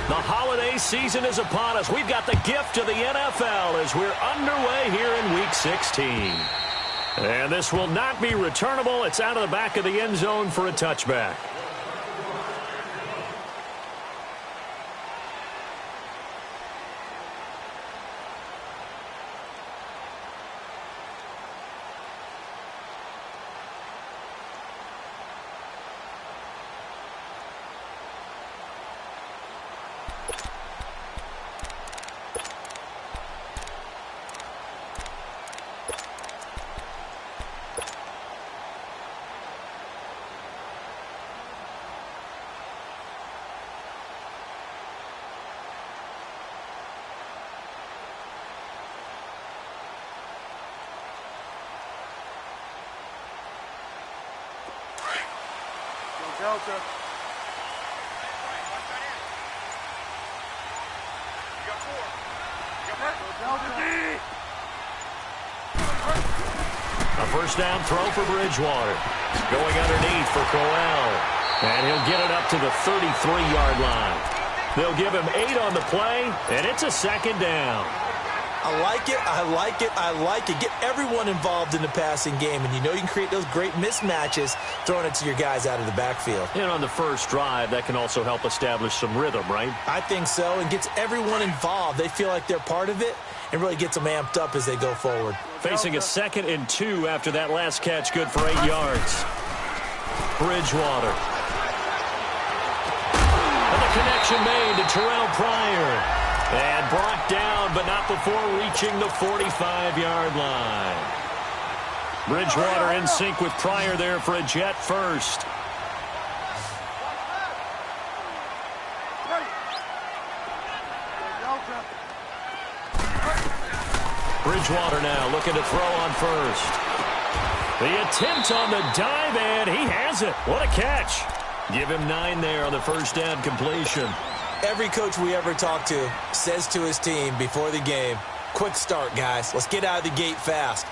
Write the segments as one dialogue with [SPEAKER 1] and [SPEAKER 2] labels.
[SPEAKER 1] The holiday season is upon us. We've got the gift of the NFL as we're underway here in Week 16. And this will not be returnable. It's out of the back of the end zone for a touchback.
[SPEAKER 2] Delta.
[SPEAKER 1] A first down throw for Bridgewater. Going underneath for Crowell. And he'll get it up to the 33-yard line. They'll give him 8 on the play, and it's a second down.
[SPEAKER 3] I like it, I like it, I like it. Get everyone involved in the passing game, and you know you can create those great mismatches throwing it to your guys out of the backfield.
[SPEAKER 1] And on the first drive, that can also help establish some rhythm, right?
[SPEAKER 3] I think so, and gets everyone involved. They feel like they're part of it, and really gets them amped up as they go forward.
[SPEAKER 1] Facing a 2nd and 2 after that last catch, good for 8 yards. Bridgewater. And the connection made to Terrell Pryor. And brought down, but not before reaching the 45-yard line. Bridgewater in sync with Pryor there for a jet first. Bridgewater now looking to throw on first. The attempt on the dive, and he has it. What a catch. Give him 9 there on the first down completion.
[SPEAKER 3] Every coach we ever talk to says to his team before the game, quick start, guys. Let's get out of the gate fast.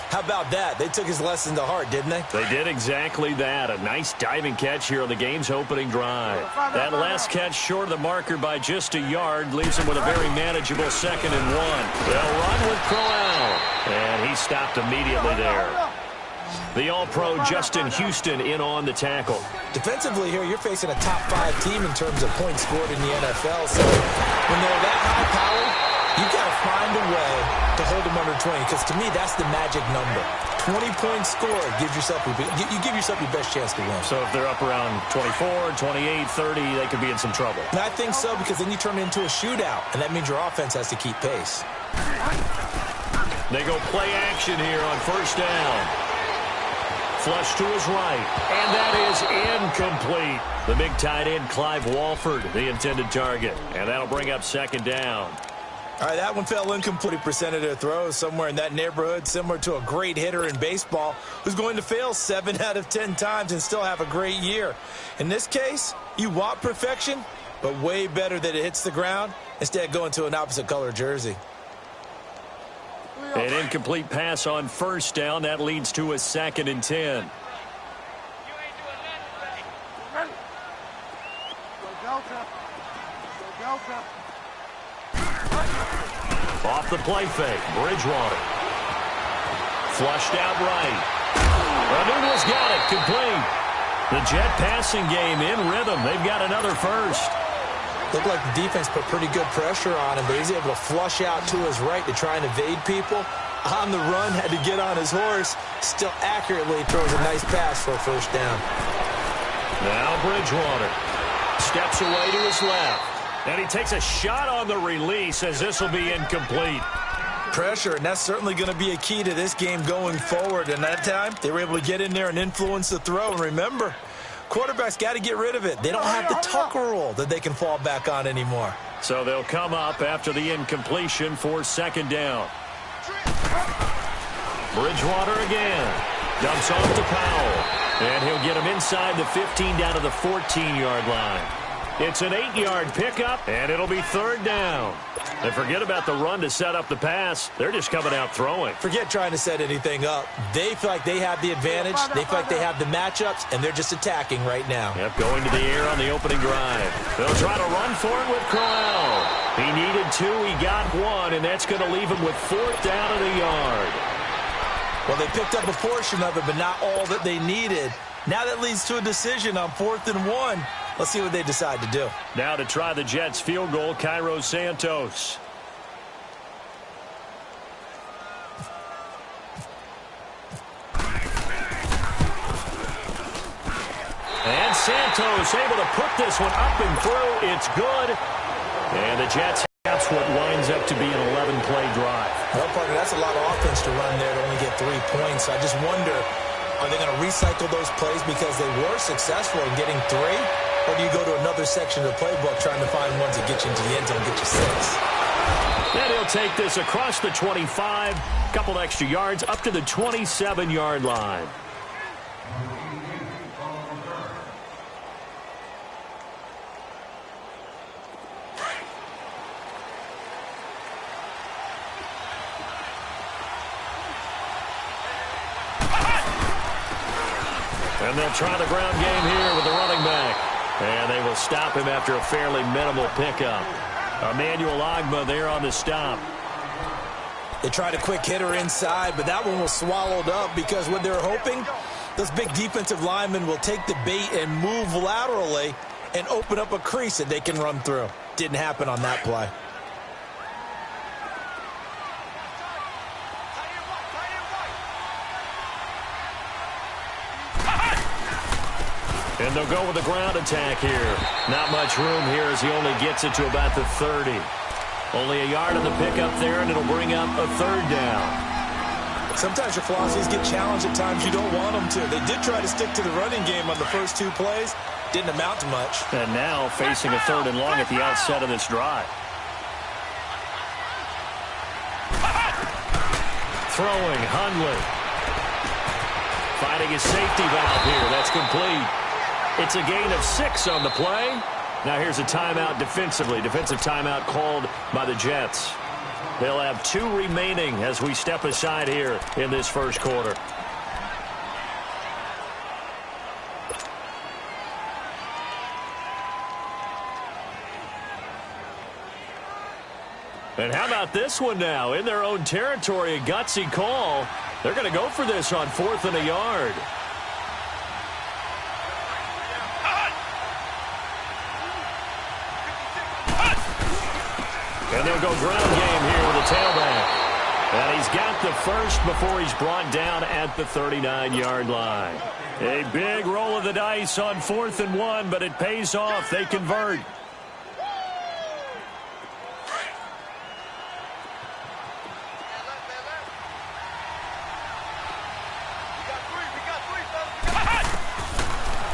[SPEAKER 3] How about that? They took his lesson to heart, didn't they?
[SPEAKER 1] They did exactly that. A nice diving catch here on the game's opening drive. That last catch short of the marker by just a yard leaves him with a very manageable 2nd and 1. They'll run with Crowell. And he stopped immediately there. The All-Pro Justin Houston in on the tackle.
[SPEAKER 3] Defensively here, you're facing a top-5 team in terms of points scored in the NFL. So when they're that high-powered, you've got to find a way to hold them under 20. Because to me, that's the magic number. 20 points scored gives yourself you give yourself your best chance to win.
[SPEAKER 1] So if they're up around 24, 28, 30, they could be in some trouble.
[SPEAKER 3] And I think so, because then you turn it into a shootout, and that means your offense has to keep pace.
[SPEAKER 1] They go play action here on first down. Flush to his right, and that is incomplete. The big tight end, Clive Walford, the intended target, and that'll bring up 2nd down.
[SPEAKER 3] All right, that one fell incomplete. Percent of their throws somewhere in that neighborhood, similar to a great hitter in baseball who's going to fail 7 out of 10 times and still have a great year. In this case, you want perfection, but way better that it hits the ground instead going to an opposite color jersey.
[SPEAKER 1] An incomplete pass on first down. That leads to a 2nd and 10. Off the play fake, Bridgewater. Flushed out right. Anuno's got it, complete. The Jet passing game in rhythm. They've got another first.
[SPEAKER 3] Looked like the defense put pretty good pressure on him, but he's able to flush out to his right to try and evade people. On the run, had to get on his horse. Still accurately throws a nice pass for a first down.
[SPEAKER 1] Now Bridgewater steps away to his left. And he takes a shot on the release as this will be incomplete.
[SPEAKER 3] Pressure, and that's certainly going to be a key to this game going forward. And that time, they were able to get in there and influence the throw. And remember, quarterbacks got to get rid of it. They don't have the tuck rule that they can fall back on anymore.
[SPEAKER 1] So they'll come up after the incompletion for 2nd down. Bridgewater again. Dumps off to Powell. And he'll get him inside the 15 down to the 14-yard line. It's an 8-yard pickup, and it'll be third down. And forget about the run to set up the pass. They're just coming out throwing.
[SPEAKER 3] Forget trying to set anything up. They feel like they have the advantage. They feel like they have the matchups, and they're just attacking right now.
[SPEAKER 1] Yep, going to the air on the opening drive. They'll try to run for it with Crowell. He needed 2. He got 1, and that's going to leave him with 4th down and a yard.
[SPEAKER 3] Well, they picked up a portion of it, but not all that they needed. Now that leads to a decision on 4th and 1. Let's see what they decide to do.
[SPEAKER 1] Now to try the Jets field goal, Cairo Santos. And Santos able to put this one up and through. It's good. And the Jets, that's what winds up to be an 11-play drive.
[SPEAKER 3] Well, partner, that's a lot of offense to run there to only get 3 points. I just wonder, are they going to recycle those plays because they were successful in getting 3? Or do you go to another section of the playbook trying to find ones that get you into the end zone and get you 6?
[SPEAKER 1] And he'll take this across the 25, couple extra yards, up to the 27-yard line. And they'll try the ground game here with the running back. And they will stop him after a fairly minimal pickup. Emmanuel Ogbah there on the stop.
[SPEAKER 3] They tried a quick hitter inside, but that one was swallowed up because what they're hoping, those big defensive linemen will take the bait and move laterally and open up a crease that they can run through. Didn't happen on that play.
[SPEAKER 1] And they'll go with the ground attack here. Not much room here as he only gets it to about the 30. Only a yard on the pickup there, and it'll bring up a 3rd down.
[SPEAKER 3] Sometimes your philosophies get challenged at times you don't want them to. They did try to stick to the running game on the first 2 plays. Didn't amount to much.
[SPEAKER 1] And now facing a 3rd and long at the outset of this drive. Throwing, Hundley. Finding his safety valve here. That's complete. It's a gain of 6 on the play. Now here's a timeout defensively. Defensive timeout called by the Jets. They'll have 2 remaining as we step aside here in this first quarter. And how about this one now? In their own territory, a gutsy call. They're going to go for this on 4th and a yard. And they'll go ground game here with a tailback. And he's got the first before he's brought down at the 39-yard line. A big roll of the dice on 4th and 1, but it pays off. They convert.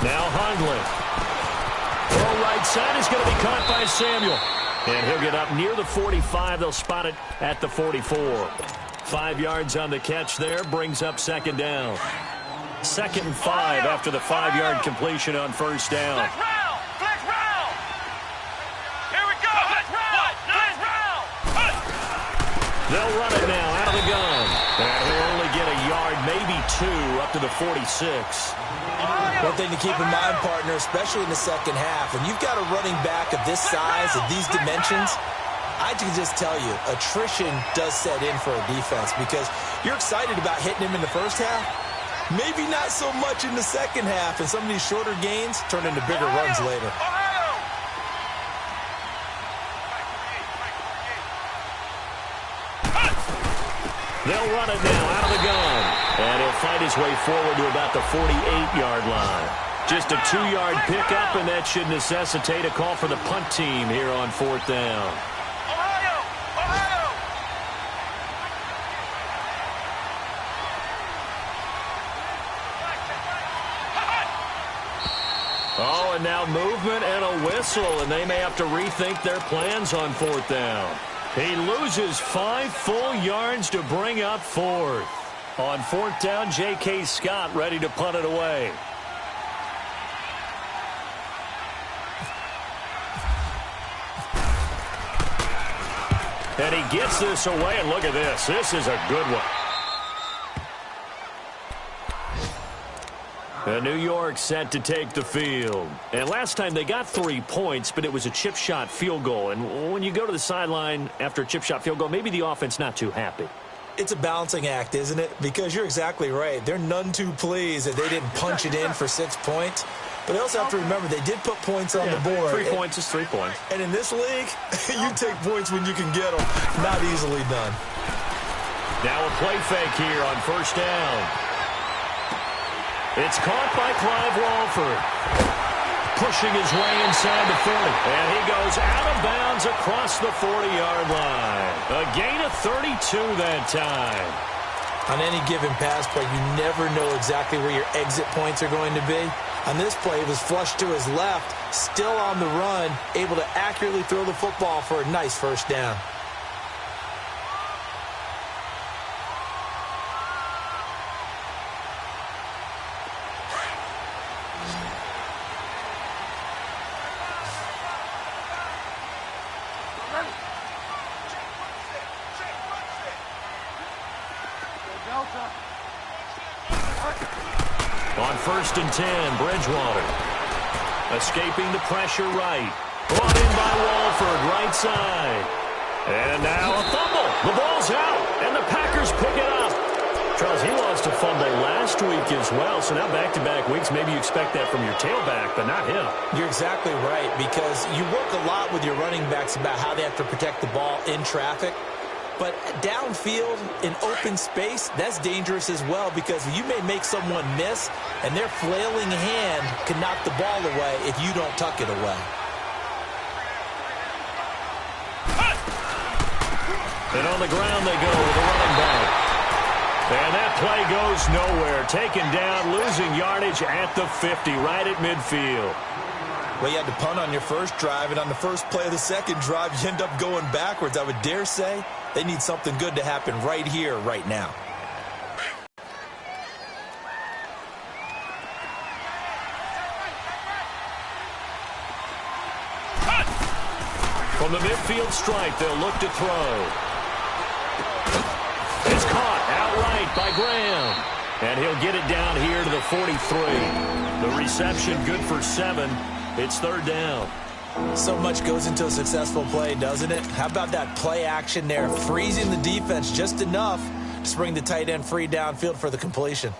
[SPEAKER 1] Now Hundley. Throw right side is going to be caught by Samuel. And he'll get up near the 45. They'll spot it at the 44. 5 yards on the catch there. Brings up 2nd down. 2nd and 5 after the 5-yard completion on 1st down.
[SPEAKER 2] Flex round. Here we go. Flex round.
[SPEAKER 1] They'll run it now out of the gun. And he'll only get a yard, maybe 2, up to the 46.
[SPEAKER 3] One thing to keep in mind, partner, especially in the second half, when you've got a running back of this size, of these dimensions, I can just tell you, attrition does set in for a defense because you're excited about hitting him in the first half, maybe not so much in the second half, and some of these shorter gains turn into bigger runs later.
[SPEAKER 1] They'll run it now out of the gun. And he'll find his way forward to about the 48-yard line. Just a 2-yard pickup, and that should necessitate a call for the punt team here on 4th down. Oh, and now movement and a whistle, and they may have to rethink their plans on 4th down. He loses 5 full yards to bring up 4th. On 4th down, J.K. Scott ready to punt it away. And he gets this away, and look at this. This is a good one. And New York set to take the field. And last time they got 3 points, but it was a chip shot field goal. And when you go to the sideline after a chip shot field goal, maybe the offense not too happy.
[SPEAKER 3] It's a balancing act, isn't it? Because you're exactly right. They're none too pleased that they didn't punch it in for 6 points. But they also have to remember they did put points on the board.
[SPEAKER 1] 3 points is 3 points.
[SPEAKER 3] And in this league, you take points when you can get them. Not easily done.
[SPEAKER 1] Now a play fake here on first down. It's caught by Clive Walford. Pushing his way inside the 30. And he goes out of bounds across the 40-yard line. A gain of 32 that time.
[SPEAKER 3] On any given pass play, you never know exactly where your exit points are going to be. On this play, it was flushed to his left, still on the run, able to accurately throw the football for a nice first down.
[SPEAKER 1] On first and 10, Bridgewater. Escaping the pressure right. Brought in by Walford, right side. And now a fumble. The ball's out, and the Packers pick it up. Charles, he lost a fumble last week as well, so now back-to-back weeks, maybe you expect that from your tailback, but not him.
[SPEAKER 3] You're exactly right, because you work a lot with your running backs about how they have to protect the ball in traffic. But downfield, in open space, that's dangerous as well, because you may make someone miss, and their flailing hand can knock the ball away if you don't tuck it away.
[SPEAKER 1] And on the ground they go with the running back. And that play goes nowhere. Taken down, losing yardage at the 50, right at midfield.
[SPEAKER 3] Well, you had to punt on your first drive, and on the first play of the second drive, you end up going backwards. I would dare say they need something good to happen right here, right now.
[SPEAKER 1] From the midfield stripe, they'll look to throw. It's caught outright by Graham. And he'll get it down here to the 43. The reception good for 7. It's third down.
[SPEAKER 3] So much goes into a successful play, doesn't it? How about that play action there, freezing the defense just enough to bring the tight end free downfield for the completion.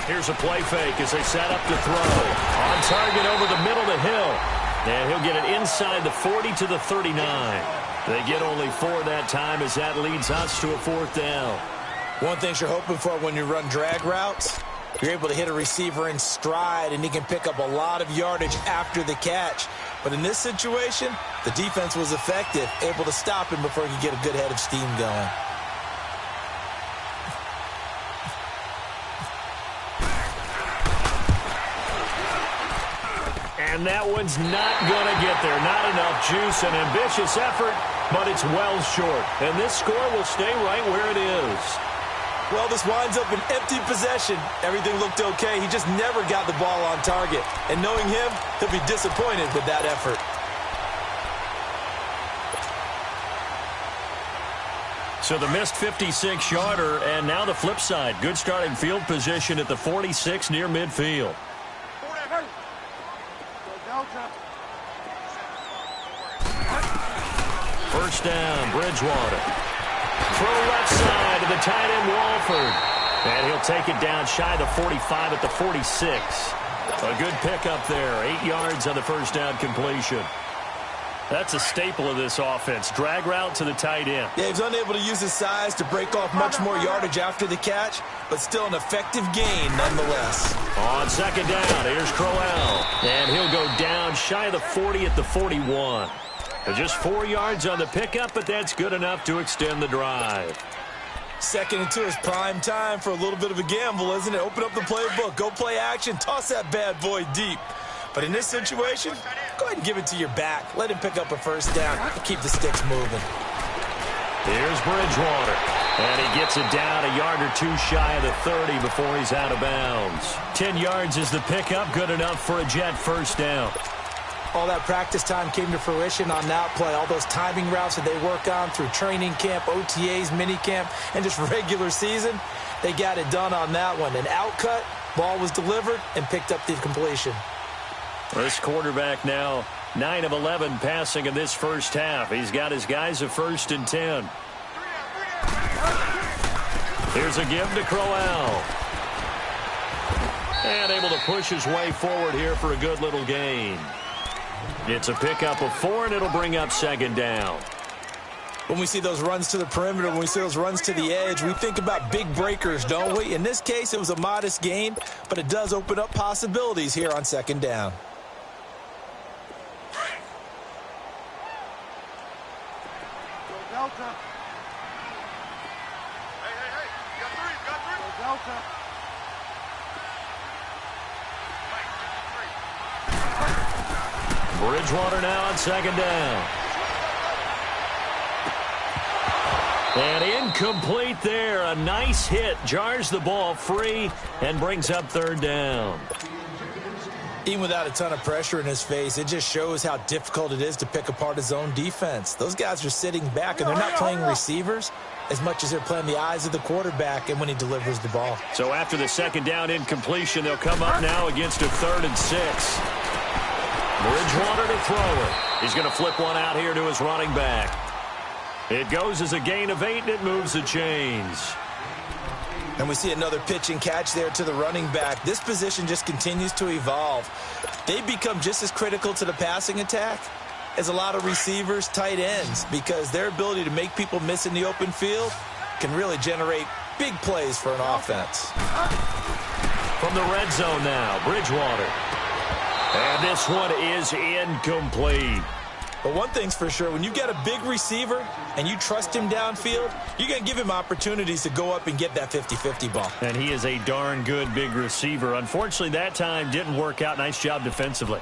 [SPEAKER 1] Here's a play fake as they set up to throw. On target over the middle to Hill. And he'll get it inside the 40 to the 39. They get only 4 that time as that leads us to a fourth down.
[SPEAKER 3] One thing you're hoping for when you run drag routes, you're able to hit a receiver in stride, and he can pick up a lot of yardage after the catch. But in this situation, the defense was effective, able to stop him before he could get a good head of steam going.
[SPEAKER 1] And that one's not going to get there. Not enough juice. An ambitious effort, but it's well short. And this score will stay right where it is.
[SPEAKER 3] Well, this winds up an empty possession. Everything looked okay. He just never got the ball on target. And knowing him, he'll be disappointed with that effort.
[SPEAKER 1] So the missed 56-yarder, and now the flip side. Good starting field position at the 46 near midfield. First down, Bridgewater. Throw left side to the tight end, Walford. And he'll take it down shy the 45 at the 46. A good pickup there. 8 yards on the first down completion. That's a staple of this offense. Drag route to the tight end.
[SPEAKER 3] Yeah, he's unable to use his size to break off much more yardage after the catch, but still an effective gain nonetheless.
[SPEAKER 1] On second down, here's Crowell. And he'll go down shy of the 40 at the 41. Just 4 yards on the pickup, but that's good enough to extend the drive.
[SPEAKER 3] Second and 2 is prime time for a little bit of a gamble, isn't it? Open up the playbook, go play action, toss that bad boy deep. But in this situation, go ahead and give it to your back. Let him pick up a first down and keep the sticks moving.
[SPEAKER 1] Here's Bridgewater. And he gets it down a yard or two shy of the 30 before he's out of bounds. 10 yards is the pickup, good enough for a Jet first down.
[SPEAKER 3] All that practice time came to fruition on that play. All those timing routes that they work on through training camp, OTAs, minicamp, and just regular season, they got it done on that one. An outcut, ball was delivered, and picked up the completion.
[SPEAKER 1] This quarterback now 9 of 11 passing in this first half. He's got his guys a 1st and 10. Here's a give to Crowell. And able to push his way forward here for a good little gain. It's a pickup of 4, and it'll bring up 2nd down.
[SPEAKER 3] When we see those runs to the perimeter, when we see those runs to the edge, we think about big breakers, don't we? In this case, it was a modest gain, but it does open up possibilities here on 2nd down.
[SPEAKER 2] Delta. Hey. You got 3. Go Delta.
[SPEAKER 1] Bridgewater now on 2nd down. And incomplete there. A nice hit. Jars the ball free and brings up 3rd down.
[SPEAKER 3] Even without a ton of pressure in his face, it just shows how difficult it is to pick apart his own defense. Those guys are sitting back, and they're not playing receivers as much as they're playing the eyes of the quarterback and when he delivers the ball.
[SPEAKER 1] So after the 2nd down incompletion, they'll come up now against a 3rd and 6. Bridgewater to throw it. He's going to flip one out here to his running back. It goes as a gain of 8, and it moves the chains.
[SPEAKER 3] And we see another pitch and catch there to the running back. This position just continues to evolve. They've become just as critical to the passing attack as a lot of receivers, tight ends, because their ability to make people miss in the open field can really generate big plays for an offense.
[SPEAKER 1] From the red zone now, Bridgewater. And this one is incomplete.
[SPEAKER 3] But one thing's for sure, when you get a big receiver and you trust him downfield, you're going to give him opportunities to go up and get that 50-50 ball.
[SPEAKER 1] And he is a darn good big receiver. Unfortunately, that time didn't work out. Nice job defensively.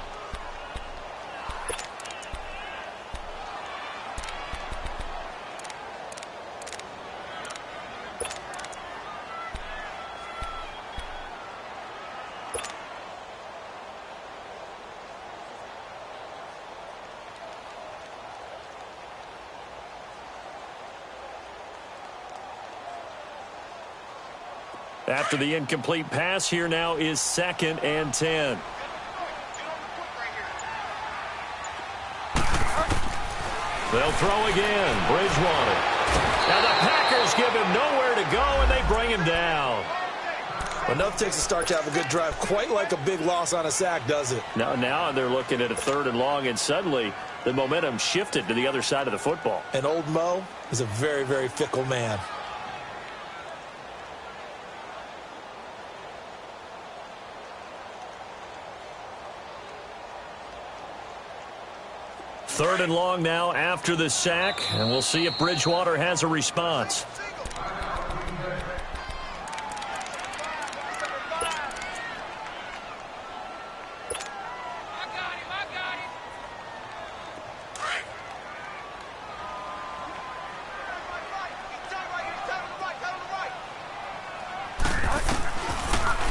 [SPEAKER 1] After the incomplete pass, here now is 2nd and 10. They'll throw again. Bridgewater. Now the Packers give him nowhere to go, and they bring him down.
[SPEAKER 3] Enough takes a start to have a good drive. Quite like a big loss on a sack, does it?
[SPEAKER 1] Now they're looking at a 3rd and long, and suddenly the momentum shifted to the other side of the football.
[SPEAKER 3] And old Mo is a very, very fickle man.
[SPEAKER 1] Third and long now after the sack, and we'll see if Bridgewater has a response.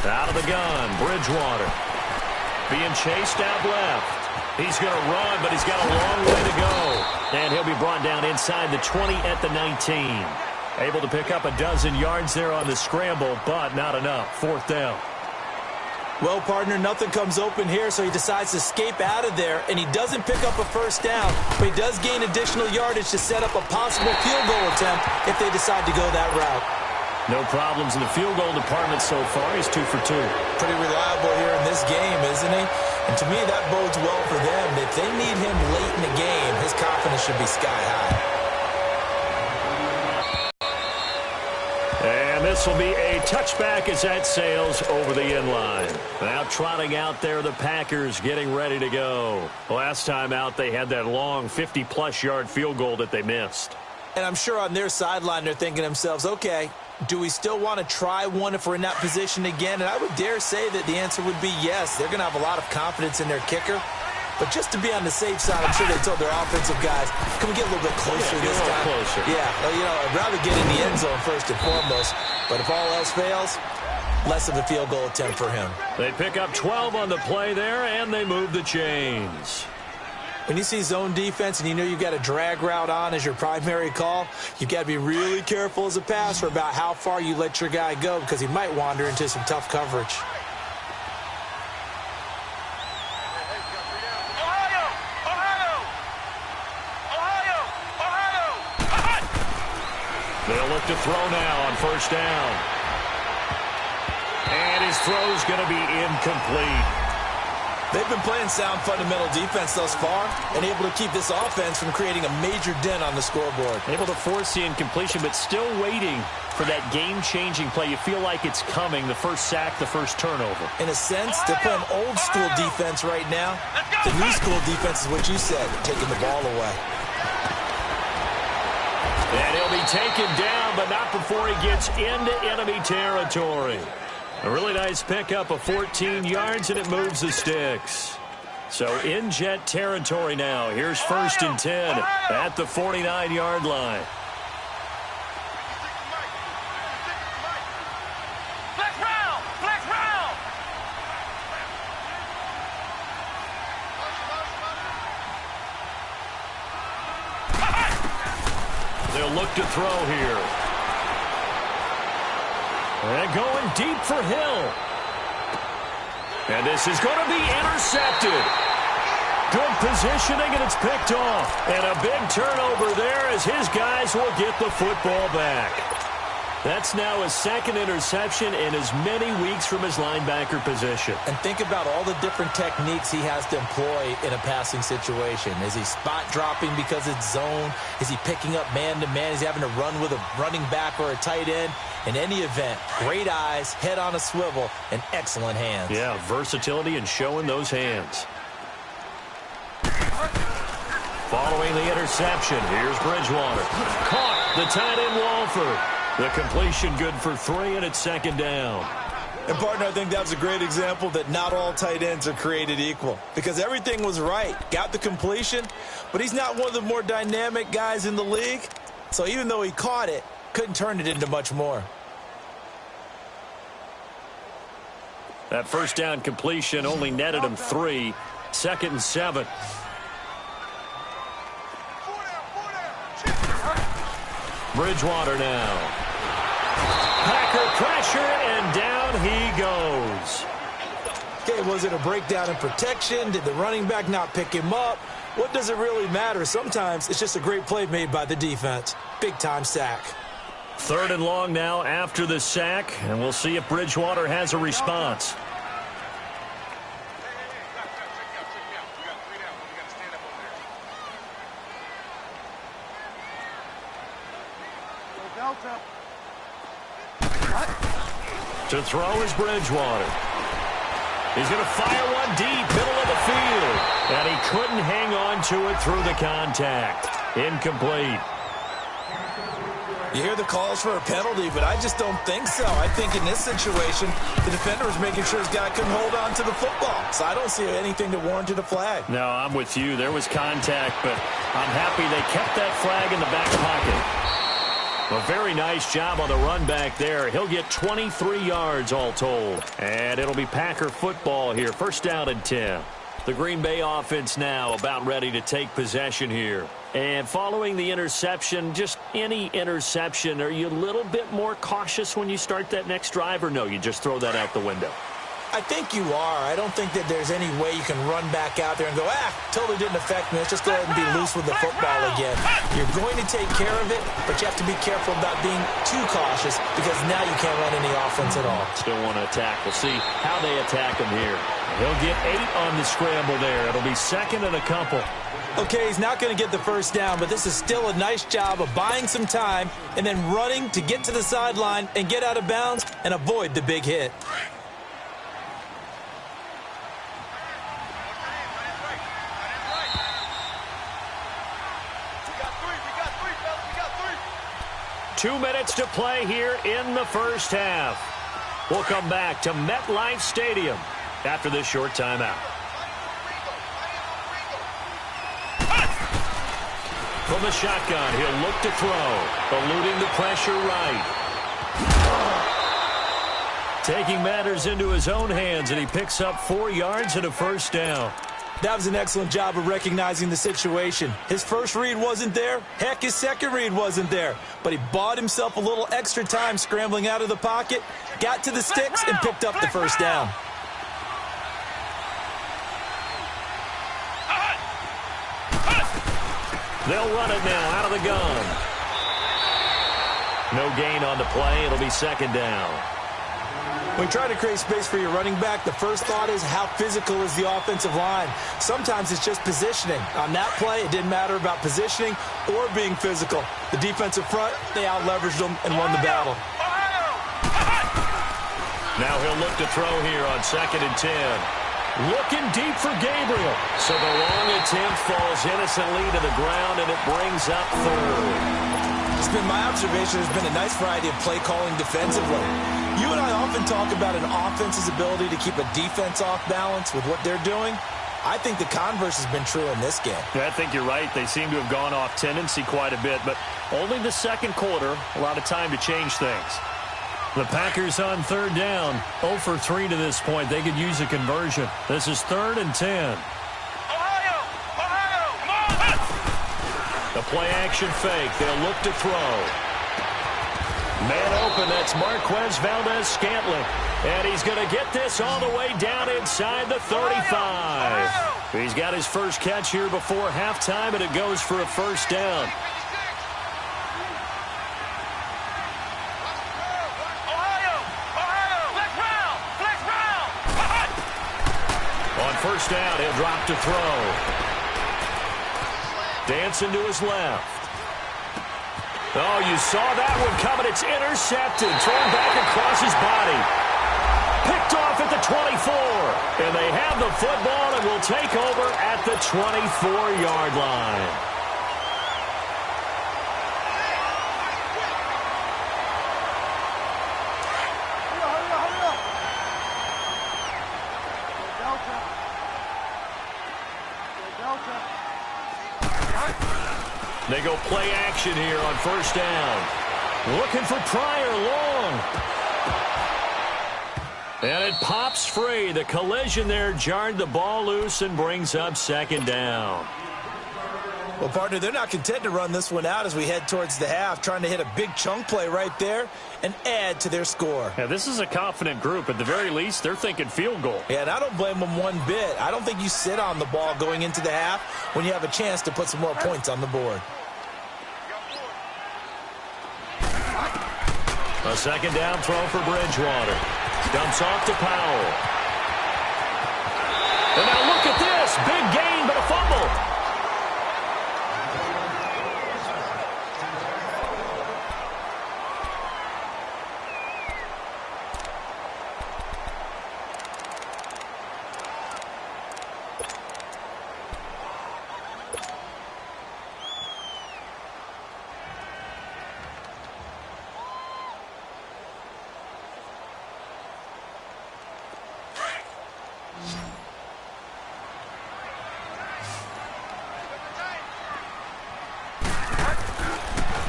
[SPEAKER 1] Out of the gun, Bridgewater. Being chased out left. He's going to run, but he's got a long way to go. And he'll be brought down inside the 20 at the 19. Able to pick up a dozen yards there on the scramble, but not enough. 4th down.
[SPEAKER 3] Well, partner, nothing comes open here, so he decides to escape out of there, and he doesn't pick up a first down, but he does gain additional yardage to set up a possible field goal attempt if they decide to go that route.
[SPEAKER 1] No problems in the field goal department so far. He's 2 for 2.
[SPEAKER 3] Pretty reliable here in this game, isn't he? And to me, that bodes well for them. If they need him late in the game, his confidence should be sky high.
[SPEAKER 1] And this will be a touchback as that sails over the end line. Now trotting out there, the Packers getting ready to go. Last time out, they had that long 50-plus yard field goal that they missed.
[SPEAKER 3] And I'm sure on their sideline, they're thinking to themselves, okay, Do we still want to try one if we're in that position again? And I would dare say that the answer would be yes. They're going to have a lot of confidence in their kicker. But just to be on the safe side, I'm sure they told their offensive guys, can we get a little bit closer this time?
[SPEAKER 1] Closer.
[SPEAKER 3] Yeah, well, you know, I'd rather get in the end zone first and foremost. But if all else fails, less of a field goal attempt for him.
[SPEAKER 1] They pick up 12 on the play there, and they move the chains.
[SPEAKER 3] When you see zone defense and you know you've got a drag route on as your primary call, you've got to be really careful as a passer about how far you let your guy go because he might wander into some tough coverage.
[SPEAKER 1] They'll look to throw now on first down. And his throw's going to be incomplete.
[SPEAKER 3] They've been playing sound fundamental defense thus far and able to keep this offense from creating a major dent on the scoreboard.
[SPEAKER 1] Able to force the incompletion, but still waiting for that game-changing play. You feel like it's coming, the first sack, the first turnover.
[SPEAKER 3] In a sense, they're playing old-school defense right now. The new-school defense is what you said, taking the ball away.
[SPEAKER 1] And he'll be taken down, but not before he gets into enemy territory. A really nice pickup of 14 yards, and it moves the sticks. So in jet territory now. Here's 1st and 10 at the 49-yard line. They'll look to throw here. And going deep for Hill. And this is going to be intercepted. Good positioning, and it's picked off. And a big turnover there as his guys will get the football back. That's now his second interception in as many weeks from his linebacker position.
[SPEAKER 3] And think about all the different techniques he has to employ in a passing situation. Is he spot dropping because it's zone? Is he picking up man-to-man? Is he having to run with a running back or a tight end? In any event, great eyes, head on a swivel, and excellent hands.
[SPEAKER 1] Yeah, versatility and showing those hands. Following the interception, here's Bridgewater. Caught the tight end Walford. The completion good for 3, and it's 2nd down.
[SPEAKER 3] And, partner, I think that was a great example that not all tight ends are created equal. Because everything was right. Got the completion, but he's not one of the more dynamic guys in the league. So even though he caught it, couldn't turn it into much more.
[SPEAKER 1] That first down completion only netted him 3. 2nd and 7. Bridgewater now. Packer pressure, and down he goes.
[SPEAKER 3] Okay, was it a breakdown in protection? Did the running back not pick him up? What does it really matter? Sometimes it's just a great play made by the defense. Big-time sack.
[SPEAKER 1] 3rd and long now after the sack, and we'll see if Bridgewater has a response. To throw is Bridgewater. He's going to fire one deep, middle of the field. And he couldn't hang on to it through the contact. Incomplete.
[SPEAKER 3] You hear the calls for a penalty, but I just don't think so. I think in this situation, the defender was making sure his guy couldn't hold on to the football. So I don't see anything that warranted a flag.
[SPEAKER 1] No, I'm with you. There was contact, but I'm happy they kept that flag in the back pocket. A very nice job on the run back there. He'll get 23 yards all told. And it'll be Packer football here. 1st down and 10. The Green Bay offense now about ready to take possession here. And following the interception, just any interception, are you a little bit more cautious when you start that next drive, or no, you just throw that out the window?
[SPEAKER 3] I think you are. I don't think that there's any way you can run back out there and go, totally didn't affect me. Let's just go ahead and be loose with the football again. You're going to take care of it, but you have to be careful about being too cautious because now you can't run any offense at all.
[SPEAKER 1] Still want to attack. We'll see how they attack him here. He'll get 8 on the scramble there. It'll be 2nd and a couple.
[SPEAKER 3] Okay, he's not going to get the first down, but this is still a nice job of buying some time and then running to get to the sideline and get out of bounds and avoid the big hit.
[SPEAKER 1] 2 minutes to play here in the first half. We'll come back to MetLife Stadium after this short timeout. From the shotgun, he'll look to throw, eluding the pressure right. Taking matters into his own hands, and he picks up 4 yards and a first down.
[SPEAKER 3] That was an excellent job of recognizing the situation. His first read wasn't there. Heck, his second read wasn't there. But he bought himself a little extra time scrambling out of the pocket, got to the sticks, and picked up the first down.
[SPEAKER 1] They'll run it now out of the gun. No gain on the play. It'll be second down.
[SPEAKER 3] When you try to create space for your running back, the first thought is how physical is the offensive line. Sometimes it's just positioning. On that play, it didn't matter about positioning or being physical. The defensive front, they out-leveraged them and won the battle.
[SPEAKER 1] Now he'll look to throw here on 2nd and 10. Looking deep for Gabriel. So the long attempt falls innocently to the ground, and it brings up 3rd.
[SPEAKER 3] It's been my observation there's been a nice variety of play calling defensively. You and I often talk about an offense's ability to keep a defense off balance with what they're doing. I think the converse has been true in this game.
[SPEAKER 4] Yeah, I think you're right. They seem to have gone off tendency quite a bit, but only the second quarter, a lot of time to change things.
[SPEAKER 1] The Packers on 3rd down, 0 for 3 to this point. They could use a conversion. This is 3rd and 10. The play-action fake. They'll look to throw. Man open, that's Marquez Valdez-Scantling. And he's going to get this all the way down inside the 35. He's got his first catch here before halftime, and it goes for a first down. On first down, he'll drop to throw. Dancing to his left. Oh, you saw that one coming. It's intercepted. Thrown back across his body. Picked off at the 24. And they have the football and will take over at the 24-yard line. They go play action here on first down. Looking for Pryor long. And it pops free. The collision there jarred the ball loose and brings up second down.
[SPEAKER 3] Well, partner, they're not content to run this one out as we head towards the half, trying to hit a big chunk play right there and add to their score.
[SPEAKER 4] Yeah, this is a confident group. At the very least, they're thinking field goal.
[SPEAKER 3] Yeah, and I don't blame them one bit. I don't think you sit on the ball going into the half when you have a chance to put some more points on the board.
[SPEAKER 1] A second down throw for Bridgewater. Dumps off to Powell. And now look at this. Big gain, but a fumble.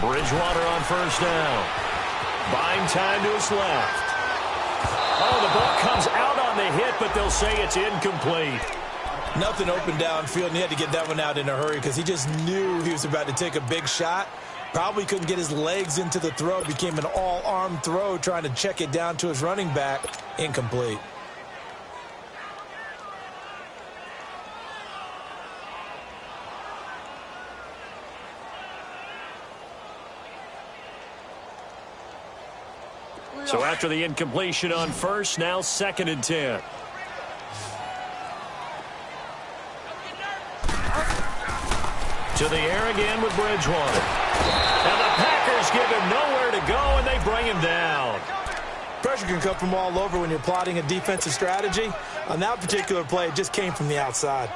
[SPEAKER 1] Bridgewater on first down. Buying time to his left. Oh, the ball comes out on the hit, but they'll say it's incomplete.
[SPEAKER 3] Nothing open downfield, and he had to get that one out in a hurry because he just knew he was about to take a big shot. Probably couldn't get his legs into the throw. Became an all-arm throw trying to check it down to his running back. Incomplete.
[SPEAKER 1] So after the incompletion on first, now 2nd and 10. To the air again with Bridgewater. And the Packers give him nowhere to go, and they bring him down.
[SPEAKER 3] Pressure can come from all over when you're plotting a defensive strategy. On that particular play, it just came from the outside.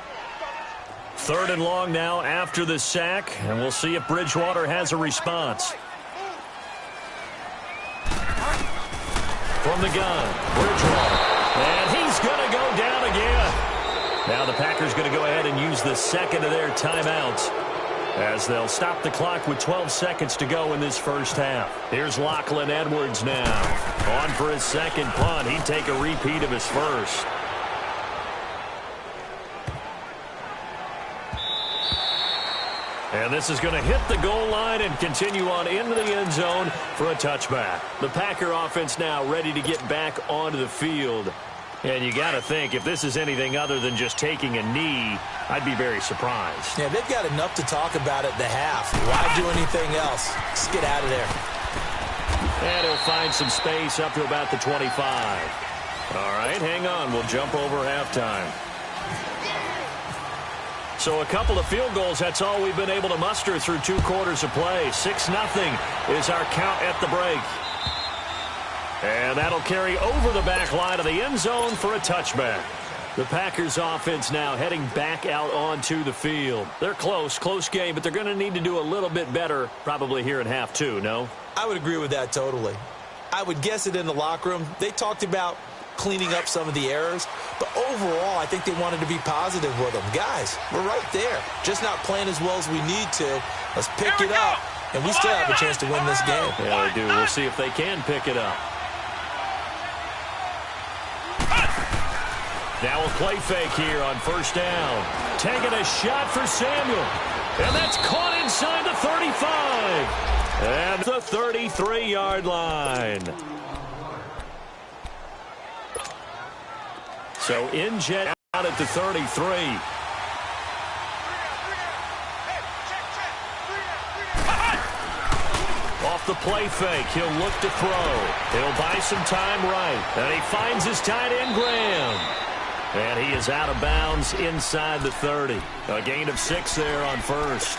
[SPEAKER 1] 3rd and long now after the sack, and we'll see if Bridgewater has a response. from the gun. Bridgewater. And he's going to go down again. Now the Packers going to go ahead and use the second of their timeouts as they'll stop the clock with 12 seconds to go in this first half. Here's Lachlan Edwards now. On for his second punt. He'd take a repeat of his first. And this is going to hit the goal line and continue on into the end zone for a touchback. The Packer offense now ready to get back onto the field. And you got to think, if this is anything other than just taking a knee, I'd be very surprised.
[SPEAKER 3] Yeah, they've got enough to talk about at the half. Why do anything else? Just get out of there.
[SPEAKER 1] And he'll find some space up to about the 25. All right, hang on. We'll jump over halftime. So a couple of field goals, that's all we've been able to muster through 2 quarters of play. 6-0 is our count at the break. And that'll carry over the back line of the end zone for a touchback. The Packers offense now heading back out onto the field. They're close game, but they're going to need to do a little bit better probably here in half 2, no?
[SPEAKER 3] I would agree with that totally. I would guess it in the locker room. They talked about cleaning up some of the errors, but overall I think they wanted to be positive with them. Guys, we're right there, just not playing as well as we need to. Let's pick it up, and we still have a chance to win this game.
[SPEAKER 1] Yeah, they do. We'll see if they can pick it up. Now a play fake here on first down. Taking a shot for Samuel, and that's caught inside the 35 and the 33-yard line. So in jet out at the 33. Off the play fake, he'll look to throw. He'll buy some time right. And he finds his tight end, Graham. And he is out of bounds inside the 30. A gain of 6 there on first.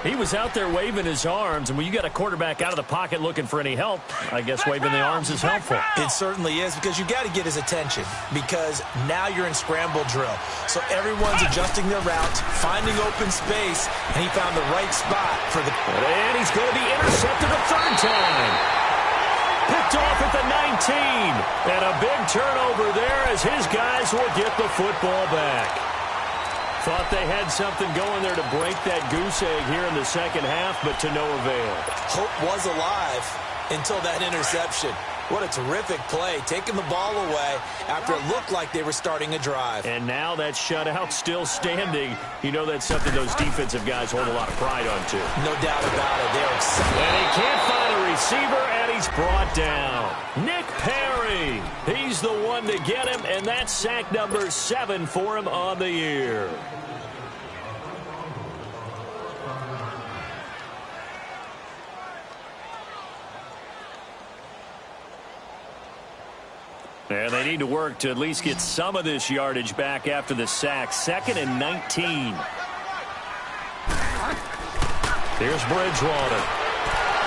[SPEAKER 1] He was out there waving his arms, and when you got a quarterback out of the pocket looking for any help, I guess waving the arms is helpful.
[SPEAKER 3] It certainly is, because you got to get his attention, because now you're in scramble drill. So everyone's adjusting their routes, finding open space, and he found the right spot for the...
[SPEAKER 1] And he's going to be intercepted a third time. Picked off at the 19. And a big turnover there as his guys will get the football back. Thought they had something going there to break that goose egg here in the second half, but to no avail.
[SPEAKER 3] Hope was alive until that interception. What a terrific play, taking the ball away after it looked like they were starting a drive.
[SPEAKER 1] And now that shutout still standing. You know that's something those defensive guys hold a lot of pride on, too.
[SPEAKER 3] No doubt about it. They're excited.
[SPEAKER 1] And he can't find a receiver, and he's brought down. Nick Perry. He's the one to get him, and that's sack number 7 for him on the year. And they need to work to at least get some of this yardage back after the sack. 2nd and 19. Here's Bridgewater.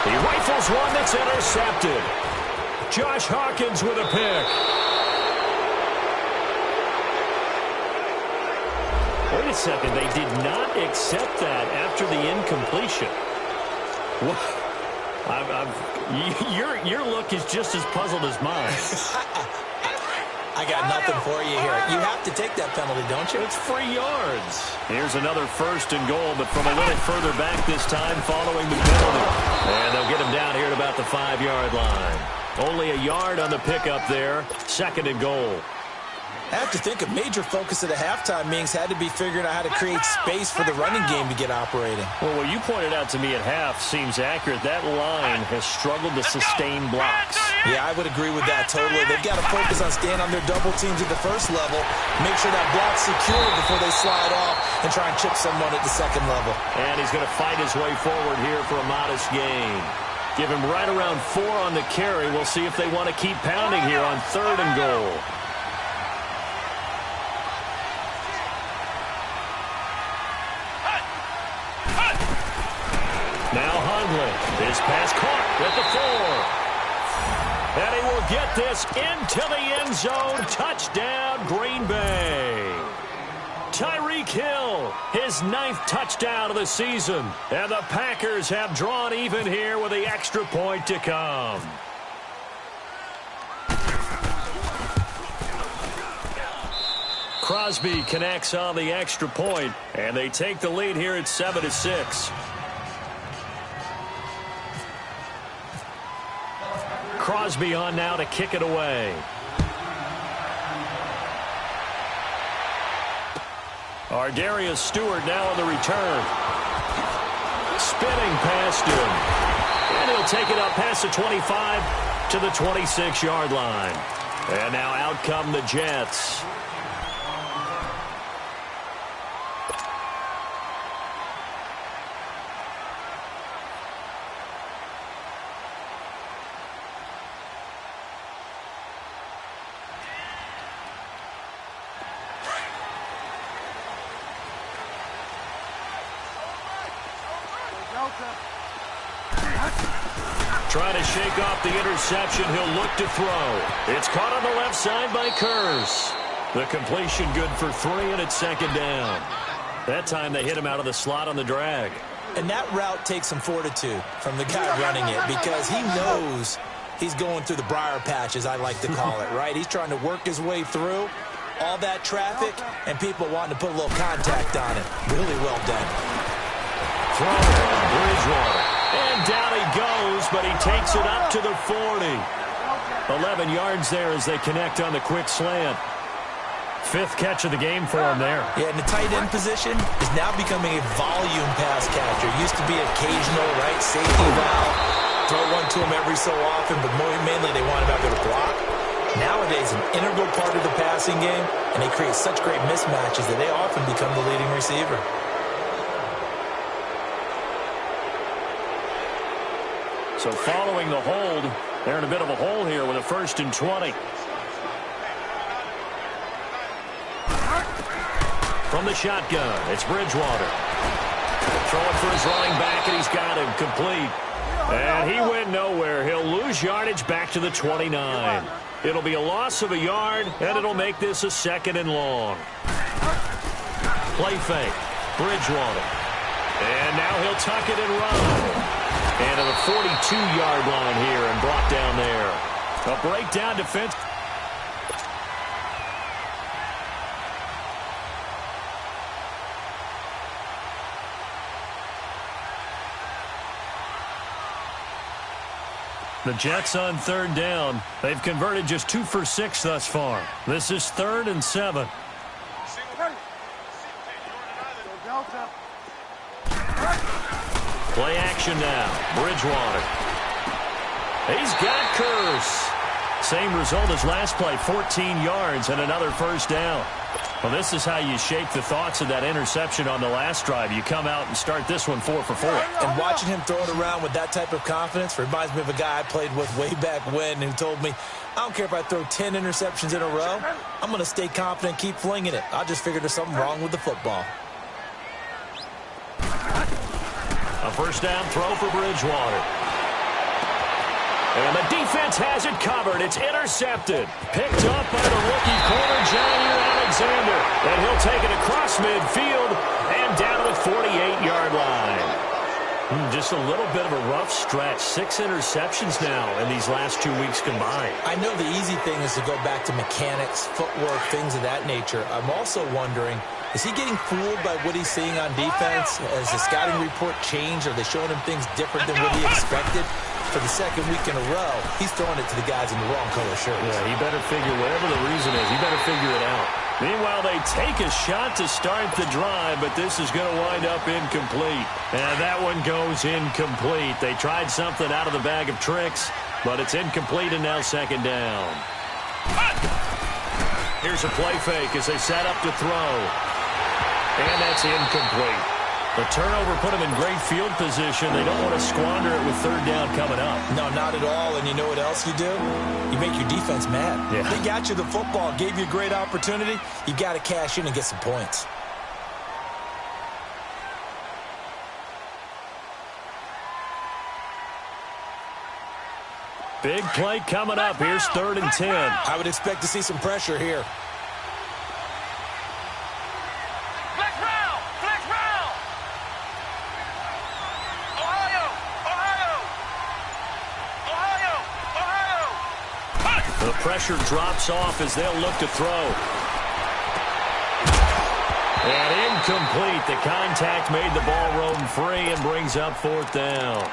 [SPEAKER 1] He rifles one that's intercepted. Josh Hawkins with a pick. Wait a second. They did not accept that after the incompletion. What? Your look is just as puzzled as mine.
[SPEAKER 3] I got nothing for you here. You have to take that penalty, don't you?
[SPEAKER 1] It's free yards. Here's another 1st and goal, but from a little further back this time following the penalty. And they'll get him down here at about the 5-yard line. Only a yard on the pickup there. 2nd and goal.
[SPEAKER 3] I have to think a major focus of the halftime meetings had to be figuring out how to create space for the running game to get operating.
[SPEAKER 1] Well, what you pointed out to me at half seems accurate. That line has struggled to sustain blocks.
[SPEAKER 3] Yeah, I would agree with that totally. They've got to focus on staying on their double teams at the first level, make sure that block's secure before they slide off and try and chip someone at the second level.
[SPEAKER 1] And he's going to fight his way forward here for a modest gain. Give him right around 4 on the carry. We'll see if they want to keep pounding here on 3rd and goal. Now Hundley. His pass caught at the 4. And he will get this into the end zone. Touchdown, Green Bay. Tyreek Hill, his 9th touchdown of the season. And the Packers have drawn even here with the extra point to come. Crosby connects on the extra point, and they take the lead here at 7-6. Crosby on now to kick it away. Darius Stewart now on the return. Spinning past him. And he'll take it up past the 25 to the 26-yard line. And now out come the Jets. Trying to shake off the interception. He'll look to throw. It's caught on the left side by Kurz. The completion good for 3, and it's second down. That time they hit him out of the slot on the drag.
[SPEAKER 3] And that route takes some fortitude from the guy running it because he knows he's going through the briar patch, as I like to call it, right? He's trying to work his way through all that traffic and people wanting to put a little contact on it. Really well done.
[SPEAKER 1] Throw Bridgewater. And down he goes, but he takes it up to the 40. 11 yards there as they connect on the quick slant. 5th catch of the game for him there.
[SPEAKER 3] Yeah, and the tight end position is now becoming a volume pass catcher. Used to be occasional, right, safety valve. Throw one to him every so often, but mainly they want him out there to block. Nowadays, an integral part of the passing game, and they create such great mismatches that they often become the leading receiver.
[SPEAKER 1] So following the hold, they're in a bit of a hole here with a 1st and 20. From the shotgun, it's Bridgewater. Throwing for his running back, and he's got him complete. And he went nowhere. He'll lose yardage back to the 29. It'll be a loss of a yard, and it'll make this a 2nd and long. Play fake. Bridgewater. And now he'll tuck it and run. And to the 42-yard line here and brought down there. A breakdown defense. The Jets on 3rd down. They've converted just 2 for 6 thus far. This is 3rd and 7. Play action now. Bridgewater. He's got Kurz. Same result as last play, 14 yards and another 1st down. Well, this is how you shake the thoughts of that interception on the last drive. You come out and start this one 4 for 4.
[SPEAKER 3] And watching him throw it around with that type of confidence reminds me of a guy I played with way back when who told me, I don't care if I throw 10 interceptions in a row. I'm going to stay confident, keep flinging it. I just figured there's something wrong with the football.
[SPEAKER 1] A 1st down throw for Bridgewater. And the defense has it covered. It's intercepted. Picked up by the rookie corner, Jair Alexander. And he'll take it across midfield and down to the 48-yard line. Just a little bit of a rough stretch. 6 interceptions now in these last 2 weeks combined.
[SPEAKER 3] I know the easy thing is to go back to mechanics, footwork, things of that nature. I'm also wondering, is he getting fooled by what he's seeing on defense? Has the scouting report changed? Are they showing him things different than what he expected? For the 2nd week in a row, he's throwing it to the guys in the wrong color shirts.
[SPEAKER 1] Yeah, he better figure, whatever the reason is, he better figure it out. Meanwhile, they take a shot to start the drive, but this is going to wind up incomplete. And that one goes incomplete. They tried something out of the bag of tricks, but it's incomplete and now 2nd down. Here's a play fake as they set up to throw. And that's incomplete. The turnover put them in great field position. They don't want to squander it with 3rd down coming up.
[SPEAKER 3] No, not at all. And you know what else you do? You make your defense mad.
[SPEAKER 1] Yeah.
[SPEAKER 3] They got you the football, gave you a great opportunity. You got to cash in and get some points.
[SPEAKER 1] Big play coming up. Here's 3rd and 10.
[SPEAKER 3] I would expect to see some pressure here.
[SPEAKER 1] The pressure drops off as they'll look to throw. And incomplete. The contact made the ball roam free and brings up 4th down.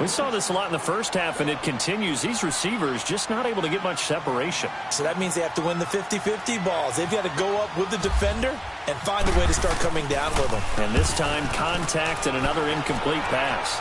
[SPEAKER 1] We saw this a lot in the first half, and it continues. These receivers just not able to get much separation.
[SPEAKER 3] So that means they have to win the 50-50 balls. They've got to go up with the defender and find a way to start coming down with them.
[SPEAKER 1] And this time, contact and another incomplete pass.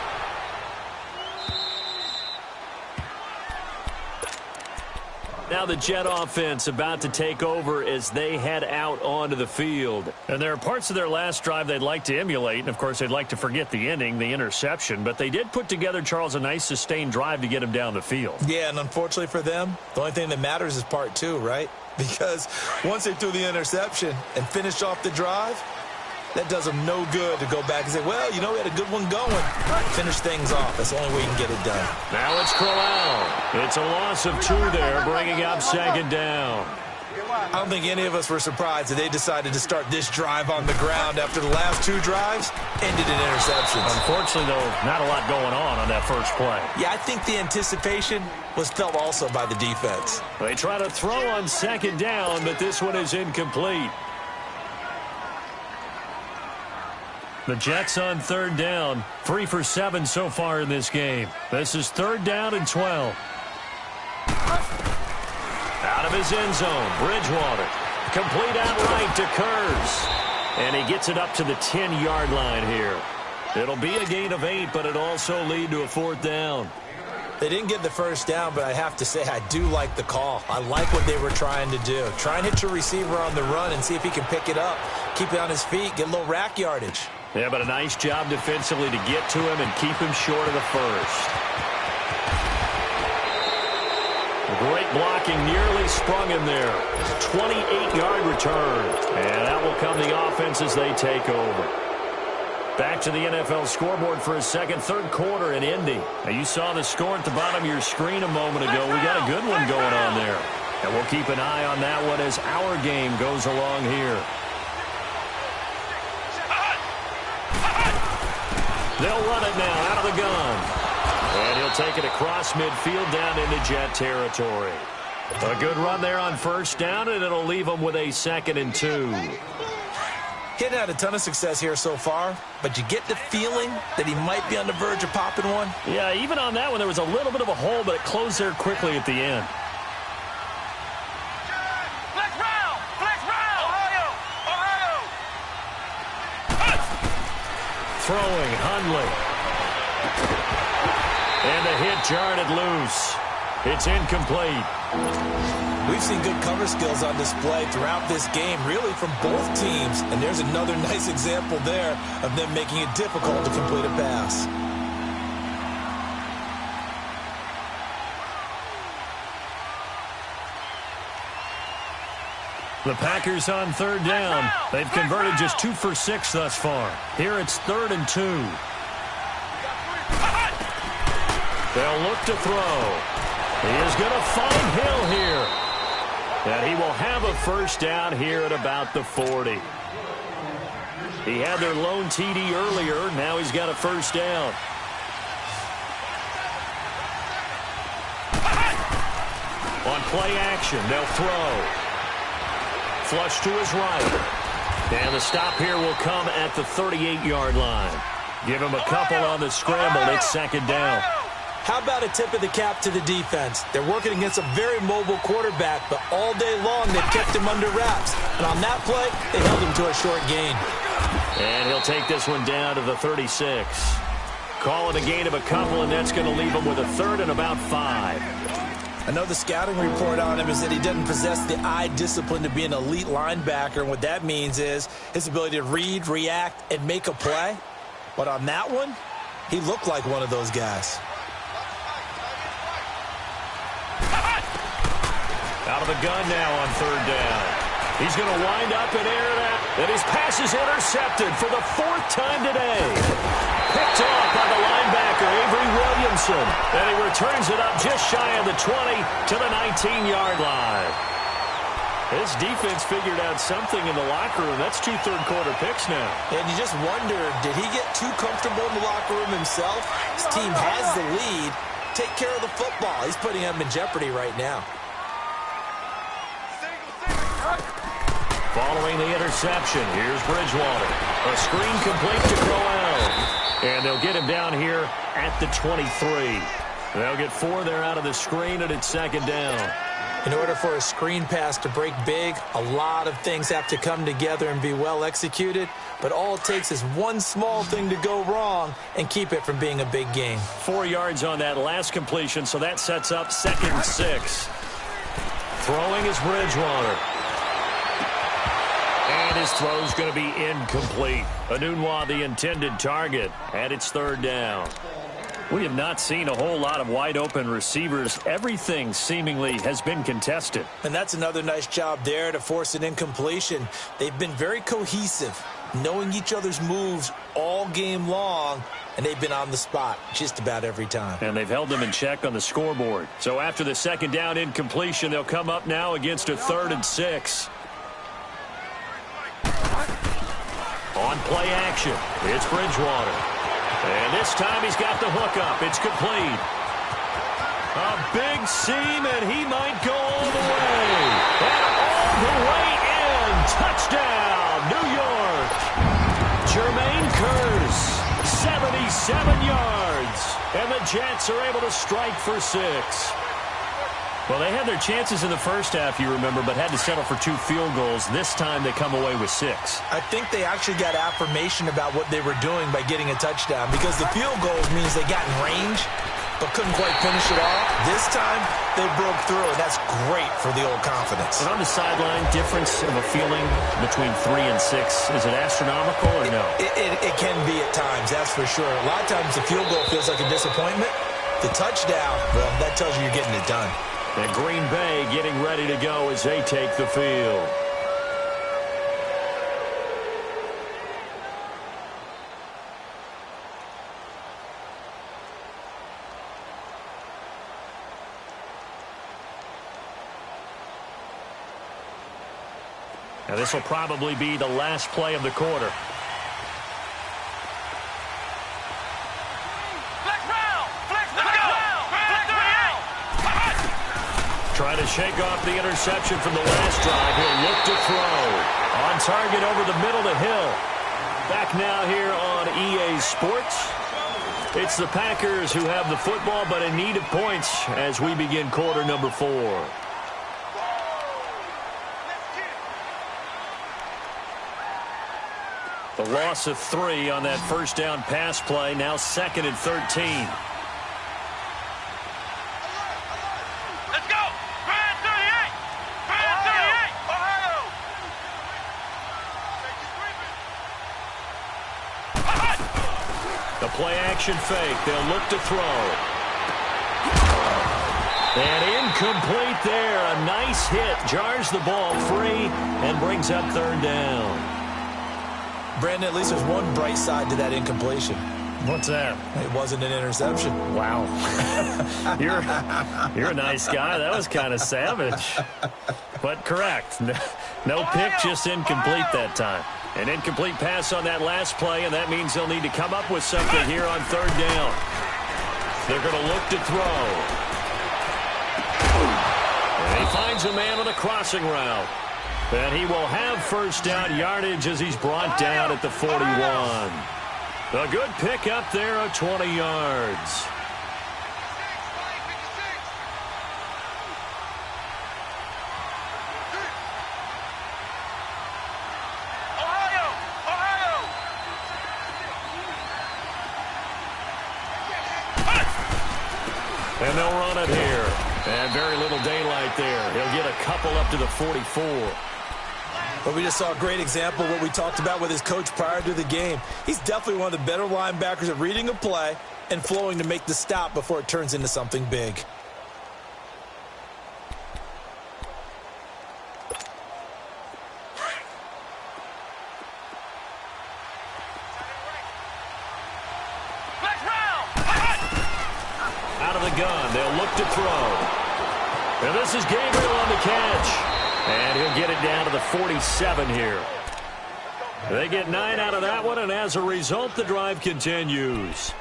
[SPEAKER 1] Now the Jet offense about to take over as they head out onto the field. And there are parts of their last drive they'd like to emulate. And, of course, they'd like to forget the ending, the interception. But they did put together, Charles, a nice sustained drive to get them down the field.
[SPEAKER 3] Yeah, and unfortunately for them, the only thing that matters is part 2, right? Because once they threw the interception and finished off the drive, that does them no good to go back and say, well, you know, we had a good one going. Finish things off. That's the only way you can get it done.
[SPEAKER 1] Now it's Crowell. It's a loss of 2 there, bringing up 2nd down.
[SPEAKER 3] I don't think any of us were surprised that they decided to start this drive on the ground after the last 2 drives ended in interceptions.
[SPEAKER 1] Unfortunately, though, not a lot going on that first play.
[SPEAKER 3] Yeah, I think the anticipation was felt also by the defense.
[SPEAKER 1] They try to throw on 2nd down, but this one is incomplete. The Jets on 3rd down, 3 for 7 so far in this game. This is 3rd down and 12. Out of his end zone, Bridgewater. Complete outright to Kurz. And he gets it up to the 10-yard line here. It'll be a gain of 8, but it'll also lead to a 4th down.
[SPEAKER 3] They didn't get the first down, but I have to say I do like the call. I like what they were trying to do. Try and hit your receiver on the run and see if he can pick it up. Keep it on his feet, get a little rack yardage.
[SPEAKER 1] Yeah, but a nice job defensively to get to him and keep him short of the first. Great blocking, nearly sprung him there. 28-yard return. And that will come the offense as they take over. Back to the NFL scoreboard for a second, 3rd quarter in Indy. Now, you saw the score at the bottom of your screen a moment ago. We got a good one going on there. And we'll keep an eye on that one as our game goes along here. They'll run it now out of the gun. And he'll take it across midfield down into Jet territory. A good run there on 1st down, and it'll leave them with a 2nd and 2.
[SPEAKER 3] He hadn't had a ton of success here so far, but you get the feeling that he might be on the verge of popping one.
[SPEAKER 1] Yeah, even on that one, there was a little bit of a hole, but it closed there quickly at the end. Throwing, Hundley. And the hit jarred it loose. It's incomplete.
[SPEAKER 3] We've seen good cover skills on display throughout this game, really from both teams. And there's another nice example there of them making it difficult to complete a pass.
[SPEAKER 1] The Packers on 3rd down. They've converted just 2 for 6 thus far. Here it's 3rd and 2. They'll look to throw. He is going to find Hill here. And he will have a 1st down here at about the 40. He had their lone TD earlier. Now he's got a 1st down. On play action, they'll throw. Flush to his right. And the stop here will come at the 38-yard line. Give him a couple on the scramble. It's 2nd down.
[SPEAKER 3] How about a tip of the cap to the defense? They're working against a very mobile quarterback, but all day long they've kept him under wraps. And on that play, they held him to a short gain.
[SPEAKER 1] And he'll take this one down to the 36. Call it a gain of a couple, and that's going to leave him with a 3rd and about 5.
[SPEAKER 3] I know the scouting report on him is that he doesn't possess the eye discipline to be an elite linebacker, and what that means is his ability to read, react, and make a play. But on that one, he looked like one of those guys.
[SPEAKER 1] Out of the gun now on 3rd down. He's going to wind up and air that. And his pass is intercepted for the 4th time today. Picked off by the linebacker, Avery Williamson. And he returns it up just shy of the 20 to the 19-yard line. This defense figured out something in the locker room. That's 2 third-quarter picks now.
[SPEAKER 3] And you just wonder, did he get too comfortable in the locker room himself? His team has the lead. Take care of the football. He's putting them in jeopardy right now.
[SPEAKER 1] Following the interception, here's Bridgewater. A screen complete to Crowell. And they'll get him down here at the 23. They'll get 4 there out of the screen, and it's second down.
[SPEAKER 3] In order for a screen pass to break big, a lot of things have to come together and be well executed. But all it takes is one small thing to go wrong and keep it from being a big game.
[SPEAKER 1] 4 yards on that last completion, so that sets up 2nd and 6. Throwing is Bridgewater. And his throw's going to be incomplete. Anunwa, the intended target, and it's 3rd down. We have not seen a whole lot of wide-open receivers. Everything seemingly has been contested.
[SPEAKER 3] And that's another nice job there to force an incompletion. They've been very cohesive, knowing each other's moves all game long, and they've been on the spot just about every time.
[SPEAKER 1] And they've held them in check on the scoreboard. So after the 2nd down incompletion, they'll come up now against a 3rd and 6. On play action, it's Bridgewater. And this time he's got the hook up. It's complete. A big seam, and he might go all the way. And all the way in. Touchdown, New York. Jermaine Kearse, 77 yards. And the Jets are able to strike for 6. Well, they had their chances in the first half, you remember, but had to settle for 2 field goals. This time they come away with 6.
[SPEAKER 3] I think they actually got affirmation about what they were doing by getting a touchdown, because the field goals means they got in range but couldn't quite finish it off. This time they broke through, and that's great for the old confidence.
[SPEAKER 1] And on the sideline, difference of a feeling between 3 and 6, is it astronomical or no?
[SPEAKER 3] It can be at times, that's for sure. A lot of times the field goal feels like a disappointment. The touchdown, well, that tells you you're getting it done.
[SPEAKER 1] And Green Bay getting ready to go as they take the field. Now this will probably be the last play of the quarter. Trying to shake off the interception from the last drive. He'll look to throw. On target over the middle to Hill. Back now here on EA Sports. It's the Packers who have the football, but in need of points as we begin quarter number 4. The loss of 3 on that first down pass play. Now 2nd and 13. Play-action fake. They'll look to throw. And incomplete there. A nice hit. Jars the ball free and brings up 3rd down.
[SPEAKER 3] Brandon, at least there's one bright side to that incompletion.
[SPEAKER 1] What's that?
[SPEAKER 3] It wasn't an interception.
[SPEAKER 1] Wow. You're a nice guy. That was kind of savage. But correct. No pick, just incomplete that time. An incomplete pass on that last play, and that means they'll need to come up with something here on 3rd down. They're going to look to throw. And he finds a man on a crossing route. And he will have first down yardage as he's brought down at the 41. A good pick up there of 20 yards. And they'll run it here. And very little daylight there. He'll get a couple up to the 44.
[SPEAKER 3] But we just saw a great example of what we talked about with his coach prior to the game. He's definitely one of the better linebackers at reading a play and flowing to make the stop before it turns into something big.
[SPEAKER 1] Out of the gun, they'll look to throw. And this is Gabriel on the catch. And he'll get it down to the 47 here. They get 9 out of that one, and as a result, the drive continues.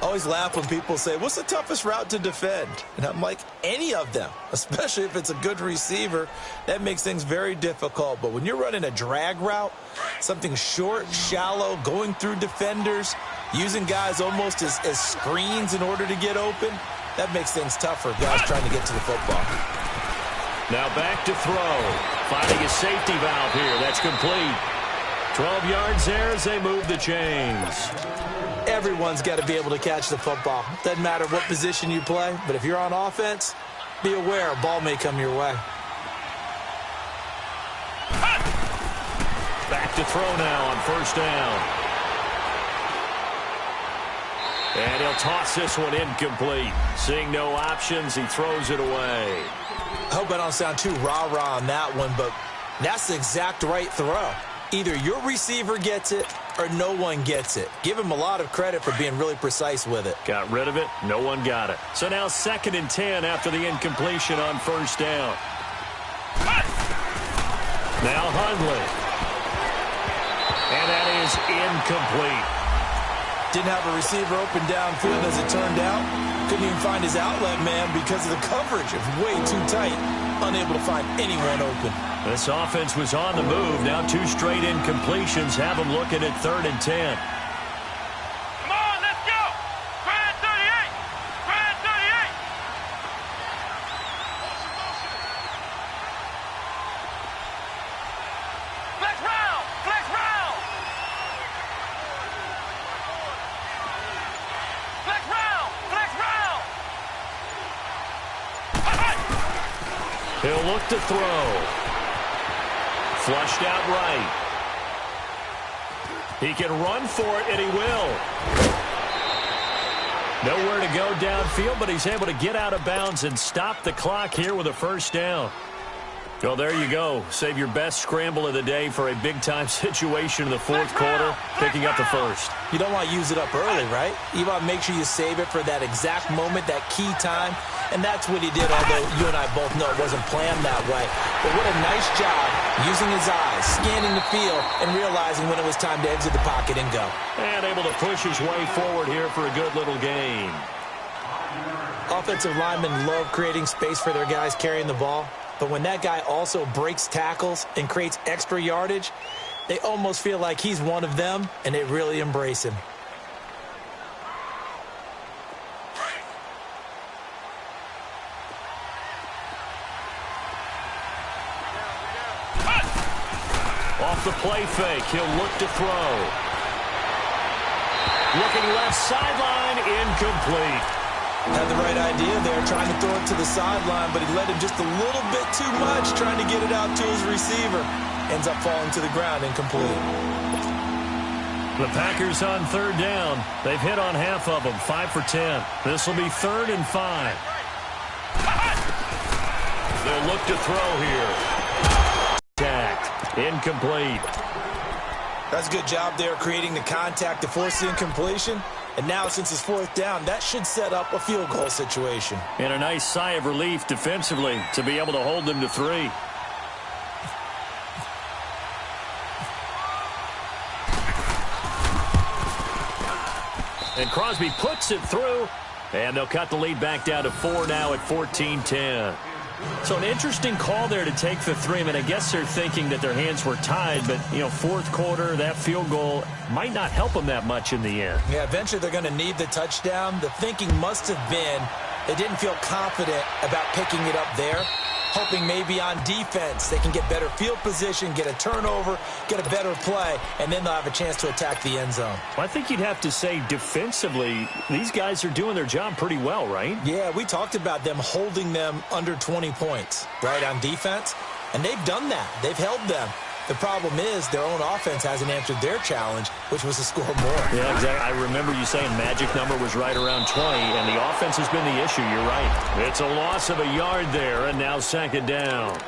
[SPEAKER 3] I always laugh when people say, what's the toughest route to defend? And I'm like, any of them, especially if it's a good receiver. That makes things very difficult. But when you're running a drag route, something short, shallow, going through defenders, using guys almost as screens in order to get open, that makes things tougher, guys trying to get to the football.
[SPEAKER 1] Now back to throw. Finding a safety valve here. That's complete. 12 yards there as they move the chains.
[SPEAKER 3] Everyone's got to be able to catch the football. Doesn't matter what position you play, but if you're on offense, be aware a ball may come your way.
[SPEAKER 1] Back to throw now on first down. And he'll toss this one incomplete. Seeing no options, he throws it away.
[SPEAKER 3] I hope I don't sound too rah-rah on that one, but that's the exact right throw. Either your receiver gets it or no one gets it. Give him a lot of credit for being really precise with it.
[SPEAKER 1] Got rid of it. No one got it. So now 2nd and 10 after the incompletion on first down. Now Hundley. And that is incomplete.
[SPEAKER 3] Didn't have a receiver open downfield as it turned out. Couldn't even find his outlet man because of the coverage. It was way too tight. Unable to find anyone open.
[SPEAKER 1] This offense was on the move. Now 2 straight incompletions have them looking at 3rd and 10.
[SPEAKER 2] Come on, let's go. Try at 38. Try at 38. Flex round. Flex round. Flex round. Flex round.
[SPEAKER 1] He'll look to throw. Flushed out right. He can run for it, and he will. Nowhere to go downfield, but he's able to get out of bounds and stop the clock here with a first down. Well, there you go. Save your best scramble of the day for a big-time situation in the 4th quarter, picking up the first.
[SPEAKER 3] You don't want to use it up early, right? You want to make sure you save it for that exact moment, that key time. And that's what he did, although you and I both know it wasn't planned that way. But what a nice job using his eyes, scanning the field, and realizing when it was time to exit the pocket and go.
[SPEAKER 1] And able to push his way forward here for a good little gain.
[SPEAKER 3] Offensive linemen love creating space for their guys carrying the ball. But when that guy also breaks tackles and creates extra yardage, they almost feel like he's one of them, and they really embrace him.
[SPEAKER 1] Off the play fake, he'll look to throw. Looking left sideline, incomplete.
[SPEAKER 3] Had the right idea there, trying to throw it to the sideline, but he led him just a little bit too much, trying to get it out to his receiver. Ends up falling to the ground, incomplete.
[SPEAKER 1] The Packers on 3rd down. They've hit on half of them, 5 for 10. This will be 3rd and 5. They'll look to throw here. Tacked, incomplete.
[SPEAKER 3] That's a good job there, creating the contact to force the incompletion. And now, since it's 4th down, that should set up a field goal situation.
[SPEAKER 1] And a nice sigh of relief defensively to be able to hold them to 3. And Crosby puts it through, and they'll cut the lead back down to 4 now at 14-10. So an interesting call there to take the 3. I mean, I guess they're thinking that their hands were tied, but, 4th quarter, that field goal might not help them that much in the end.
[SPEAKER 3] Yeah, eventually they're going to need the touchdown. The thinking must have been they didn't feel confident about picking it up there, hoping maybe on defense they can get better field position, get a turnover, get a better play, and then they'll have a chance to attack the end zone.
[SPEAKER 1] Well, I think you'd have to say defensively, these guys are doing their job pretty well, right?
[SPEAKER 3] Yeah, we talked about them holding them under 20 points, right, on defense, and they've done that. They've held them. The problem is their own offense hasn't answered their challenge, which was to score more.
[SPEAKER 1] Yeah, exactly. I remember you saying magic number was right around 20, and the offense has been the issue. You're right. It's a loss of a yard there, and now 2nd down.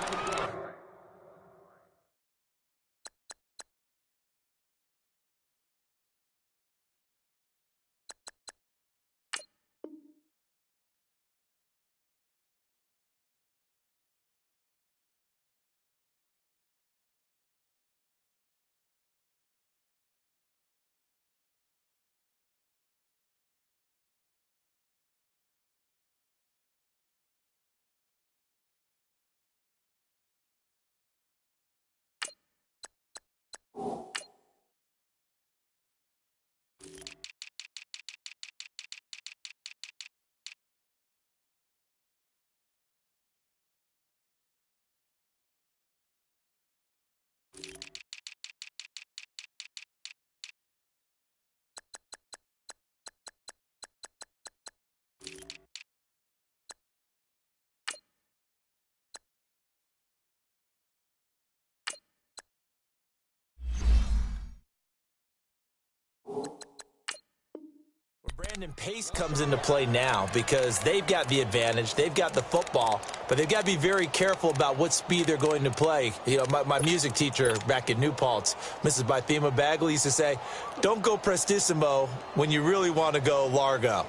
[SPEAKER 3] Brandon, pace comes into play now because they've got the advantage. They've got the football, but they've got to be very careful about what speed they're going to play. You know, my music teacher back in New Paltz, Mrs. Bythema Bagley, used to say, don't go prestissimo when you really want to go largo.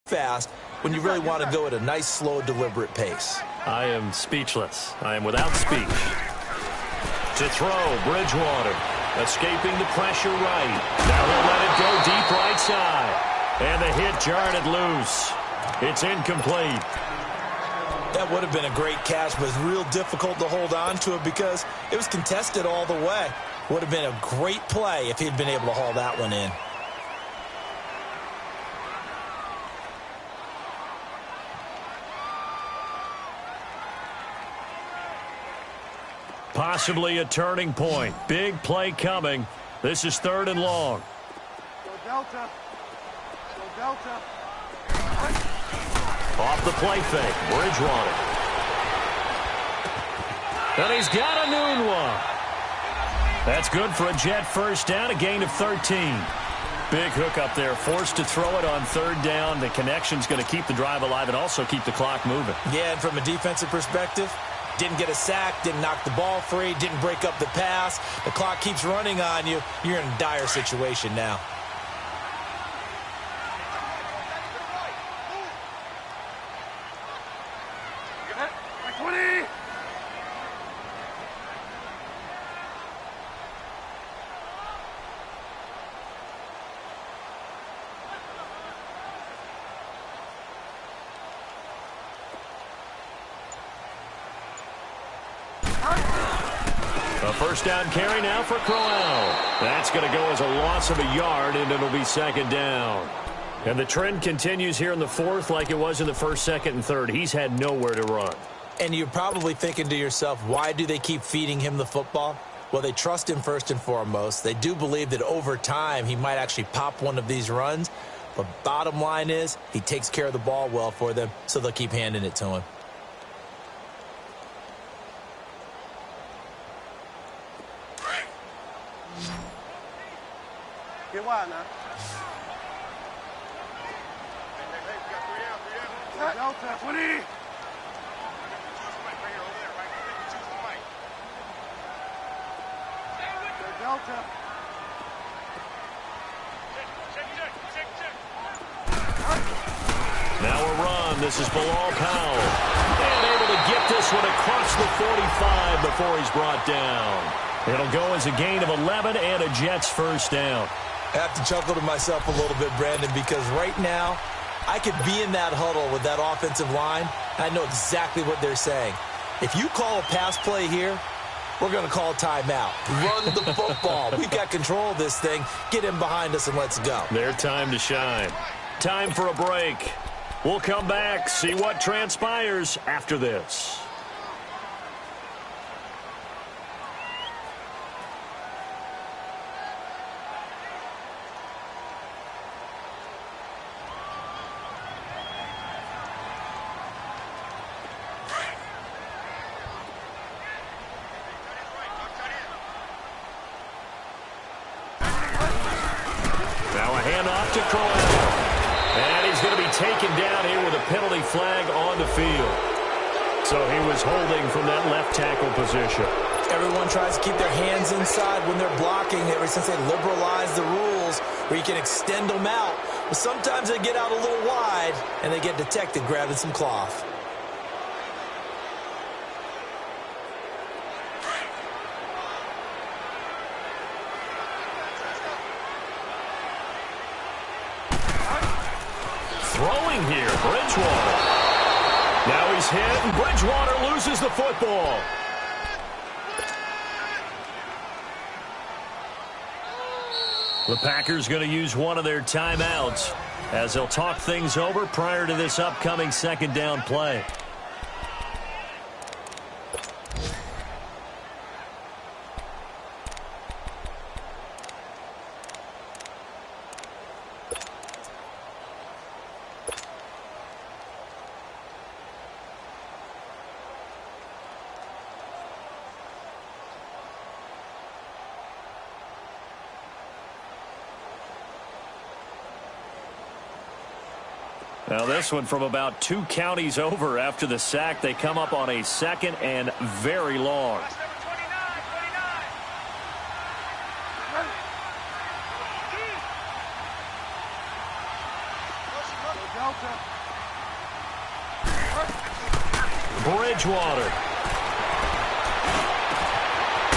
[SPEAKER 3] Fast when you really want to go at a nice, slow, deliberate pace.
[SPEAKER 4] I am speechless. I am without speech. To throw, Bridgewater. Escaping the pressure right. Now he'll let it go deep right side. And the hit jarred it loose. It's incomplete.
[SPEAKER 3] That would have been a great catch, but it's real difficult to hold on to it because it was contested all the way. Would have been a great play if he'd been able to haul that one in.
[SPEAKER 4] Possibly a turning point. Big play coming. This is 3rd and long.
[SPEAKER 2] Go Delta. Go Delta.
[SPEAKER 4] Off the play fake. Bridgewater. And he's got a noon one. That's good for a Jet first down, a gain of 13. Big hook up there. Forced to throw it on 3rd down. The connection's going to keep the drive alive and also keep the clock moving.
[SPEAKER 3] Yeah, and from a defensive perspective, didn't get a sack, didn't knock the ball free, didn't break up the pass. The clock keeps running on you. You're in a dire situation now.
[SPEAKER 2] Like 20.
[SPEAKER 4] A first down carry now for Crowell. That's going to go as a loss of a yard, and it'll be 2nd down. And the trend continues here in the 4th like it was in the 1st, 2nd, and 3rd. He's had nowhere to run.
[SPEAKER 3] And you're probably thinking to yourself, why do they keep feeding him the football? Well, they trust him first and foremost. They do believe that over time he might actually pop one of these runs. But bottom line is he takes care of the ball well for them, so they'll keep handing it to him.
[SPEAKER 2] Get wide now. Delta. 20. Delta.
[SPEAKER 4] Now a run. This is Bilal Powell. And able to get this one across the 45 before he's brought down. It'll go as a gain of 11 and a Jets first down.
[SPEAKER 3] I have to chuckle to myself a little bit, Brandon, because right now I could be in that huddle with that offensive line. I know exactly what they're saying. If you call a pass play here, we're going to call a timeout. Run the football. We've got control of this thing. Get in behind us and let's go.
[SPEAKER 4] Their time to shine. Time for a break. We'll come back, see what transpires after this. To Crowell. And he's going to be taken down here with a penalty flag on the field. So he was holding from that left tackle position.
[SPEAKER 3] Everyone tries to keep their hands inside when they're blocking ever since they liberalized the rules where you can extend them out. But sometimes they get out a little wide and they get detected grabbing some cloth.
[SPEAKER 4] Throwing here, Bridgewater. Now he's hit, and Bridgewater loses the football. The Packers going to use one of their timeouts as they'll talk things over prior to this upcoming 2nd down play.
[SPEAKER 1] Now this one from about 2 counties over after the sack. They come up on a 2nd and very long. Bridgewater.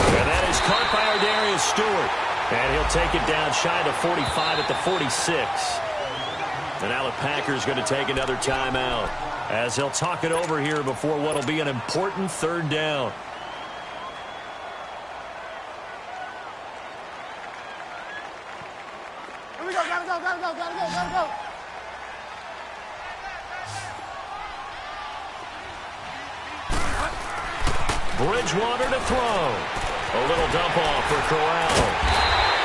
[SPEAKER 1] And that is caught by Darius Stewart. And he'll take it down shy of 45 at the 46. And now the Packers going to take another timeout as he'll talk it over here before what will be an important 3rd down.
[SPEAKER 5] Here we go, gotta go.
[SPEAKER 1] Bridgewater to throw. A little dump off for Corral.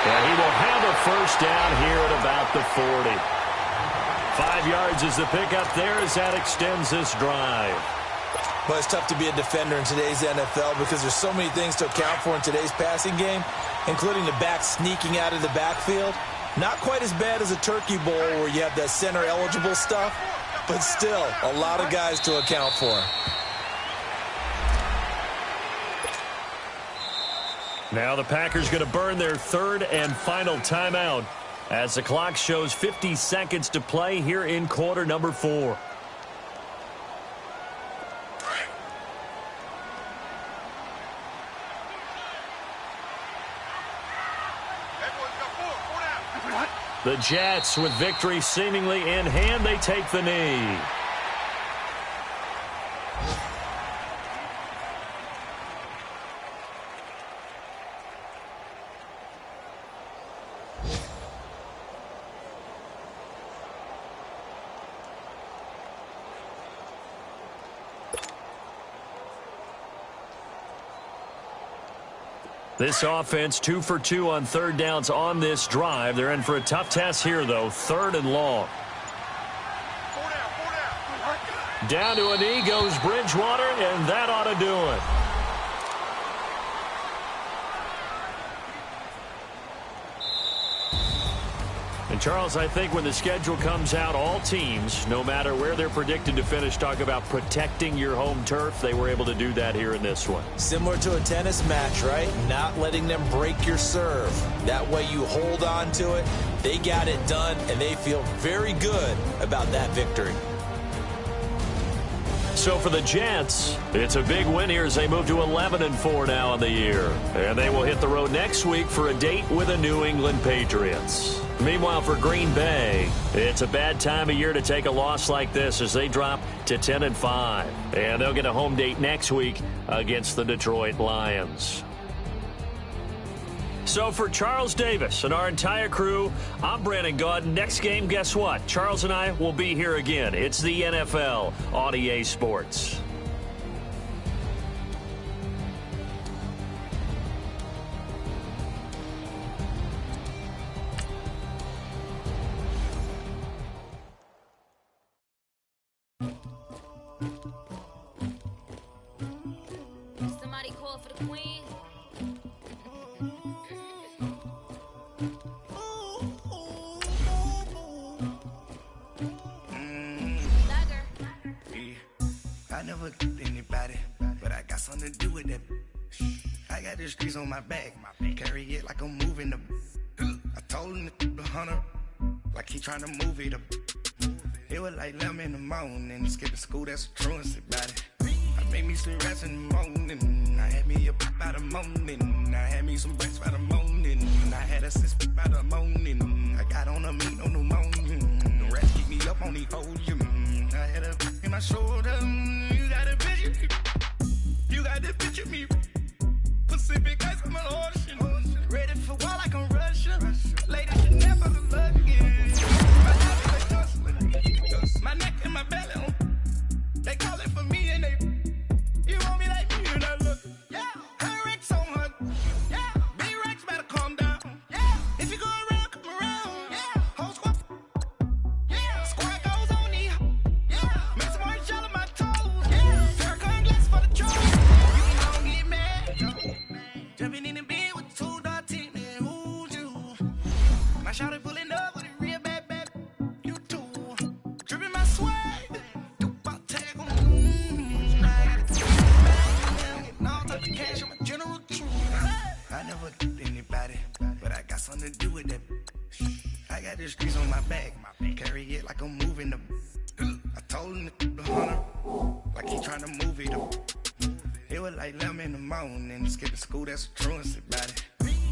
[SPEAKER 1] And he will have a 1st down here at about the 40. 5 yards is the pickup there as that extends this drive.
[SPEAKER 3] Well, it's tough to be a defender in today's NFL because there's so many things to account for in today's passing game, including the back sneaking out of the backfield. Not quite as bad as a turkey bowl where you have the center-eligible stuff, but still a lot of guys to account for.
[SPEAKER 1] Now the Packers going to burn their 3rd and final timeout as the clock shows 50 seconds to play here in quarter number 4. The Jets, with victory seemingly in hand, they take the knee. This offense 2 for 2 on 3rd downs on this drive. They're in for a tough test here, though. 3rd and long. Down to a knee goes Bridgewater, and that ought to do it. And, Charles, I think when the schedule comes out, all teams, no matter where they're predicted to finish, talk about protecting your home turf. They were able to do that here in this one.
[SPEAKER 3] Similar to a tennis match, right? Not letting them break your serve. That way you hold on to it. They got it done, and they feel very good about that victory.
[SPEAKER 1] So for the Jets, it's a big win here as they move to 11-4 now on the year. And they will hit the road next week for a date with the New England Patriots. Meanwhile, for Green Bay, it's a bad time of year to take a loss like this as they drop to 10-5. And they'll get a home date next week against the Detroit Lions. So for Charles Davis and our entire crew, I'm Brandon Gaudin. Next game, guess what? Charles and I will be here again. It's the NFL on EA Sports.
[SPEAKER 6] Somebody call for the queen.
[SPEAKER 7] I never killed anybody, but I got something to do with that. I got the streets on my back, carry it like I'm moving the. I told him the hunter, like he trying to move it up. It was like 11 in the morning, skipping school, that's a truancy about it. I made me some rats in the morning, I had me a pop by the morning, I had me some breaks by the morning, I had a sis by the morning, I got on a meat on the morning, the rats keep me up on the podium, I had a in my shoulder, you got a picture, you got the picture me, Pacific ice on my ocean, ready for war like I'm Russian, lady should never look again, my neck and my belly, they call it for me and they, you want me like me and I look, yeah, her Rex on her, yeah, B-Rex better calm down, yeah, if you go around, come around, yeah, whole squad, yeah, squad goes on the, yeah, make some orange gel on my toes, yeah. movie though. It was like 11 in the morning, skipping school, that's a truancy about it.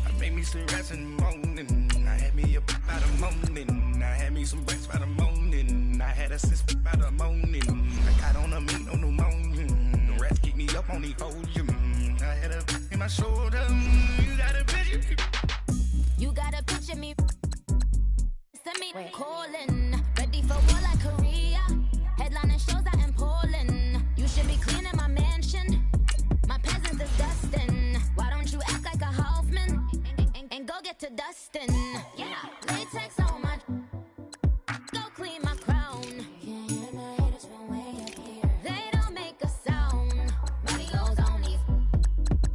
[SPEAKER 7] I made me some rest in the morning, I had me up by the morning, I had me some breakfast by the morning, I had a sis by the morning, I got on a meat on the morning, the rats keep me up on the podium, I had a in my shoulder, you got a picture.
[SPEAKER 6] You got a picture me. Send me calling, ready for war like Korea. Headlining shows out in Poland. You should be cleaning my mansion. My peasants disgusting. Why don't you act like a Hoffman and go get to dustin'? Yeah, latex on my. Go clean my crown. Can't hear the haters from way up here. They don't make a sound. Money goes on these.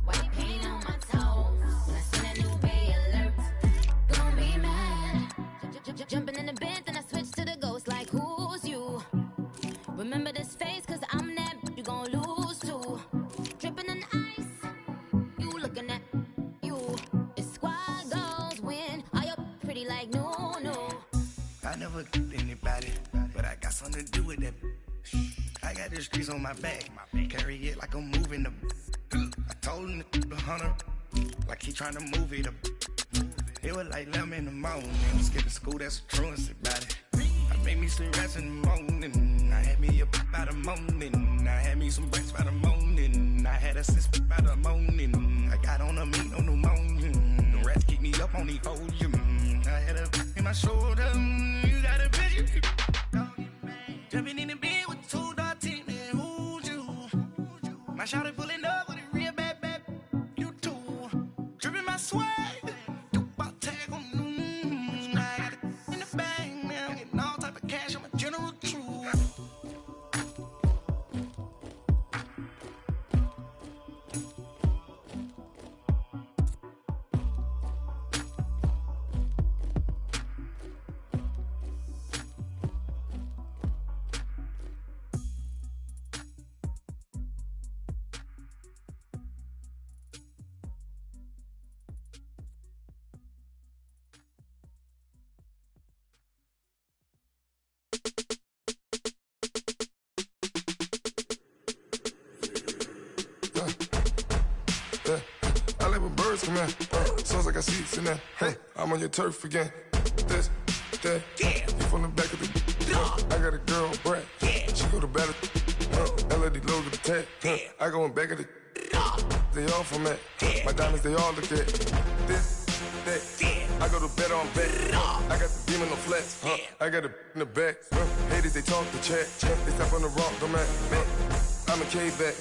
[SPEAKER 6] White paint on my toes. When I send a new bay alert, gon' be mad. Jumping in the bed, then I switch to the ghost like who's you? Remember this face, cause I'm that you gon' lose too. Dripping in ice, you looking at you. It's squad goals win. Are you pretty like no?
[SPEAKER 7] I never anybody, but I got something to do with that. I got the streets on my back, carry it like I'm moving the. I told him the hunter, like he trying to move it up. It was like 11 in the morning, skipping school, that's a truancy about it. I made me some rest in the morning, I had me up by the morning, I had me some breakfast by the morning, I had a sis by the morning, I got on a meat on the morning, the rats keep me up on the podium, I had a in my shoulder, you got a picture. Jumping in the bed with 2 dark teeth, man, who's you? My shawty pulling up with a real bad, you too. Dripping my swag.
[SPEAKER 8] I like when birds come in. Sounds like I seats in there. I'm on your turf again. This, that, you from the back of the. I got a girl, Brad. She go to battle. LED logo the tag. I go in back of the. They all from that. My diamonds, they all look at. This, that. I go to bed on bed. I got the demon on flex. I got a in the back. Haters, they talk the chat. They step on the rock, don't man. I'm a K back.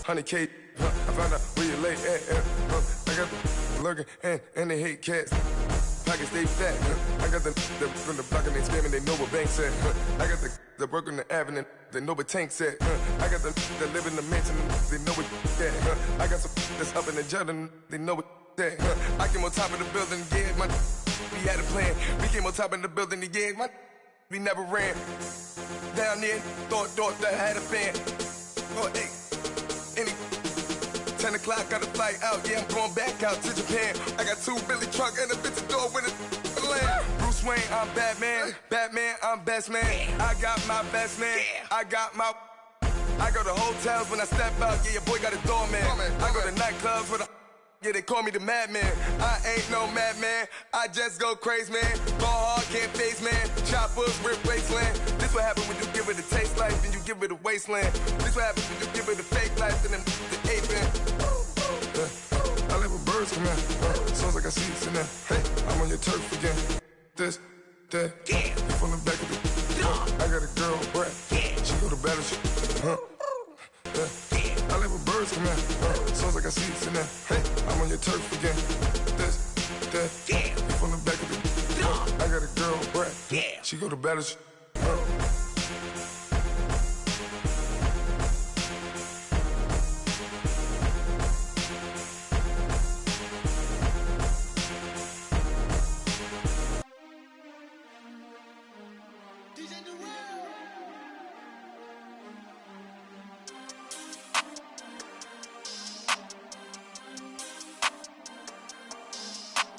[SPEAKER 8] 400K. I found out where you lay at. I got the lurking and they hate cats. Pockets stay fat. I got the from the block and they screaming, they know what banks at. I got the work on the avenue, they know what tanks at. I got the that live in the mansion, they know what that. I got some that's up in the jungle, they know what that. I came on top of the building, yeah, my we had a plan. We came on top of the building, yeah, my we never ran. Down there, thought that I had a fan. Oh, hey, any 10 o'clock, got a flight out, yeah, I'm going back out to Japan. I got 2 Billy truck and a bitch door with a land. Bruce Wayne, I'm Batman. Batman, I'm best man. I got my best man. I go to hotels when I step out, yeah, your boy got a doorman. I go to nightclubs with a, yeah, they call me the madman. I ain't no madman, I just go crazy, man. Ball hard, can't face, man. Choppers, rip wasteland. This what happen when you give it a taste life and you give it a wasteland. This what happens when you give it a fake life and then the ape in. I like when birds come in. Sounds like I seats in there. I'm on your turf again. This, that, you from the back of the. I got a girl, Brad. She go to battle shit. I like when birds come in. Sounds like I seats in there. I'm on your turf again. This, that, you from the back of the. I got a girl, Brad. She go to battle shit.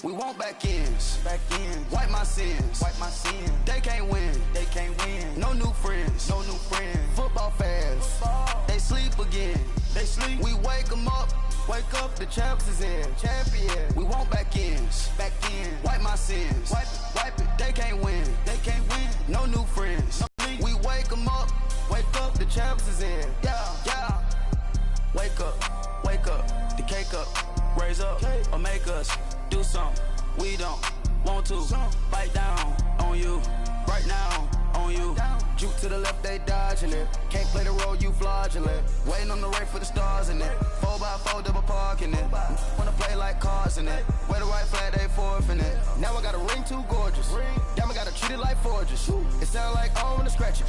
[SPEAKER 7] We want back ends. Wipe my sins. They can't win. No new friends. Football fans. They sleep again. We wake them up. Wake up, the champs is in. Champion. We want back ends. Wipe my sins. Wipe it. They can't win. No new friends. We wake them up. Wake up, the champs is in. Yeah. Wake up, the cake up. Raise up, or make us do something. We don't want to bite down on you. Right now, on you. Juke to the left, they dodging it. Can't play the role, you fraudulent. Waiting on the right for the stars in it. 4x4 double parking it. Wanna play like cars in it. Where the right flag, they forfeit it. Now I got a ring too gorgeous. Damn, I gotta treat it like forges. It sound like I wanna scratch it.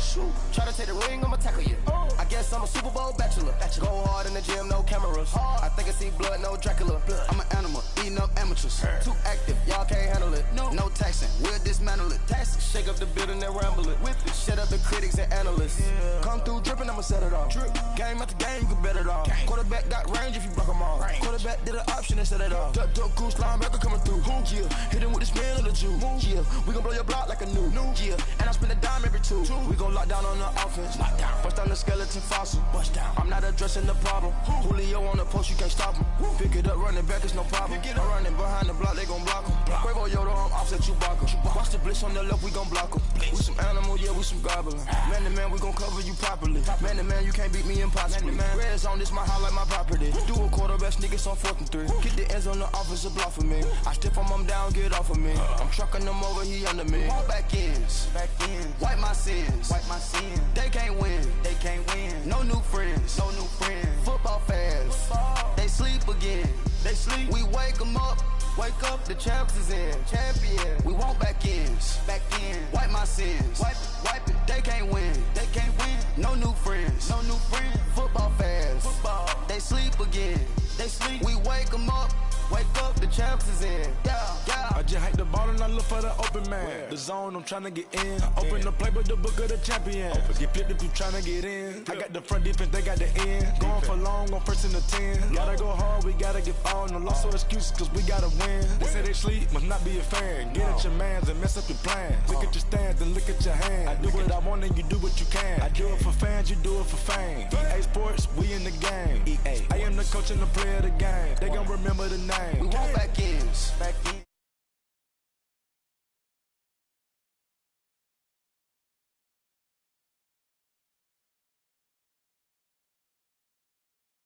[SPEAKER 7] Try to take the ring, I'ma tackle you. I guess I'm a Super Bowl bachelor. Go hard in the gym, no cameras. I think I see blood, no Dracula. I'm an animal, eating up amateurs. Too active, y'all can't handle it. No taxing, we'll dismantle it. Shake up the building and ramble it. Whip it, shut up the critics and analysts. Come through dripping, I'ma set it off. Game after game, you can bet it off. Quarterback got range if you block them off. Quarterback did an option and set it off. Duck goose linebacker coming through. Yeah, hit him with the spin of the Jew. Yeah, we gon' blow your block like a new. Yeah, and I spend a dime every two. We gon' lock down on the offense. Bust down the skeleton fossil. I'm not addressing the problem. Julio on the post, you can't stop him. Pick it up, running back, it's no problem. I'm running behind the block, they gon' block him. Quavo Yoda, I'm offset Chewbacca. Watch the blitz on the left, we gon' block him. We some animal, yeah, we some goblin. Man to man, we gon' cover you properly. Man to man, you can't beat me impossibly. Red zone, this my highlight, my property. Do a quarterback sneakers on 4th and 3. Kick the ends on the offensive block for me. I stiff him, I'm down, get off of me. I'm trucking them over, he under me. Want back ends. Wipe my sins. They can't win. No new friends. Football fans. They sleep again. We wake them up. Wake up, the champs is in. Champion. We want back ends. Wipe my sins. Wipe it. They can't win. No new friends. Football fans. They sleep again. We wake them up. Wake up, the champs is in. Yeah.
[SPEAKER 9] I just hike the ball and I look for the open man. The zone, I'm tryna get in. Open the playbook, the book of the champion. Get flipped if you tryna get in. I got the front defense, they got the end. Going for long, on 1st and the 10. Gotta go hard, we gotta get all. No loss or excuses, cause we gotta win. They say they sleep, must not be a fan. Get at your mans and mess up your plans. Look at your stands and look at your hands. I do what I want and you do what you can. I do it for fans, you do it for fame. EA Sports, we in the game. I am the coach and the player of the game. They gon' remember the name.
[SPEAKER 7] We want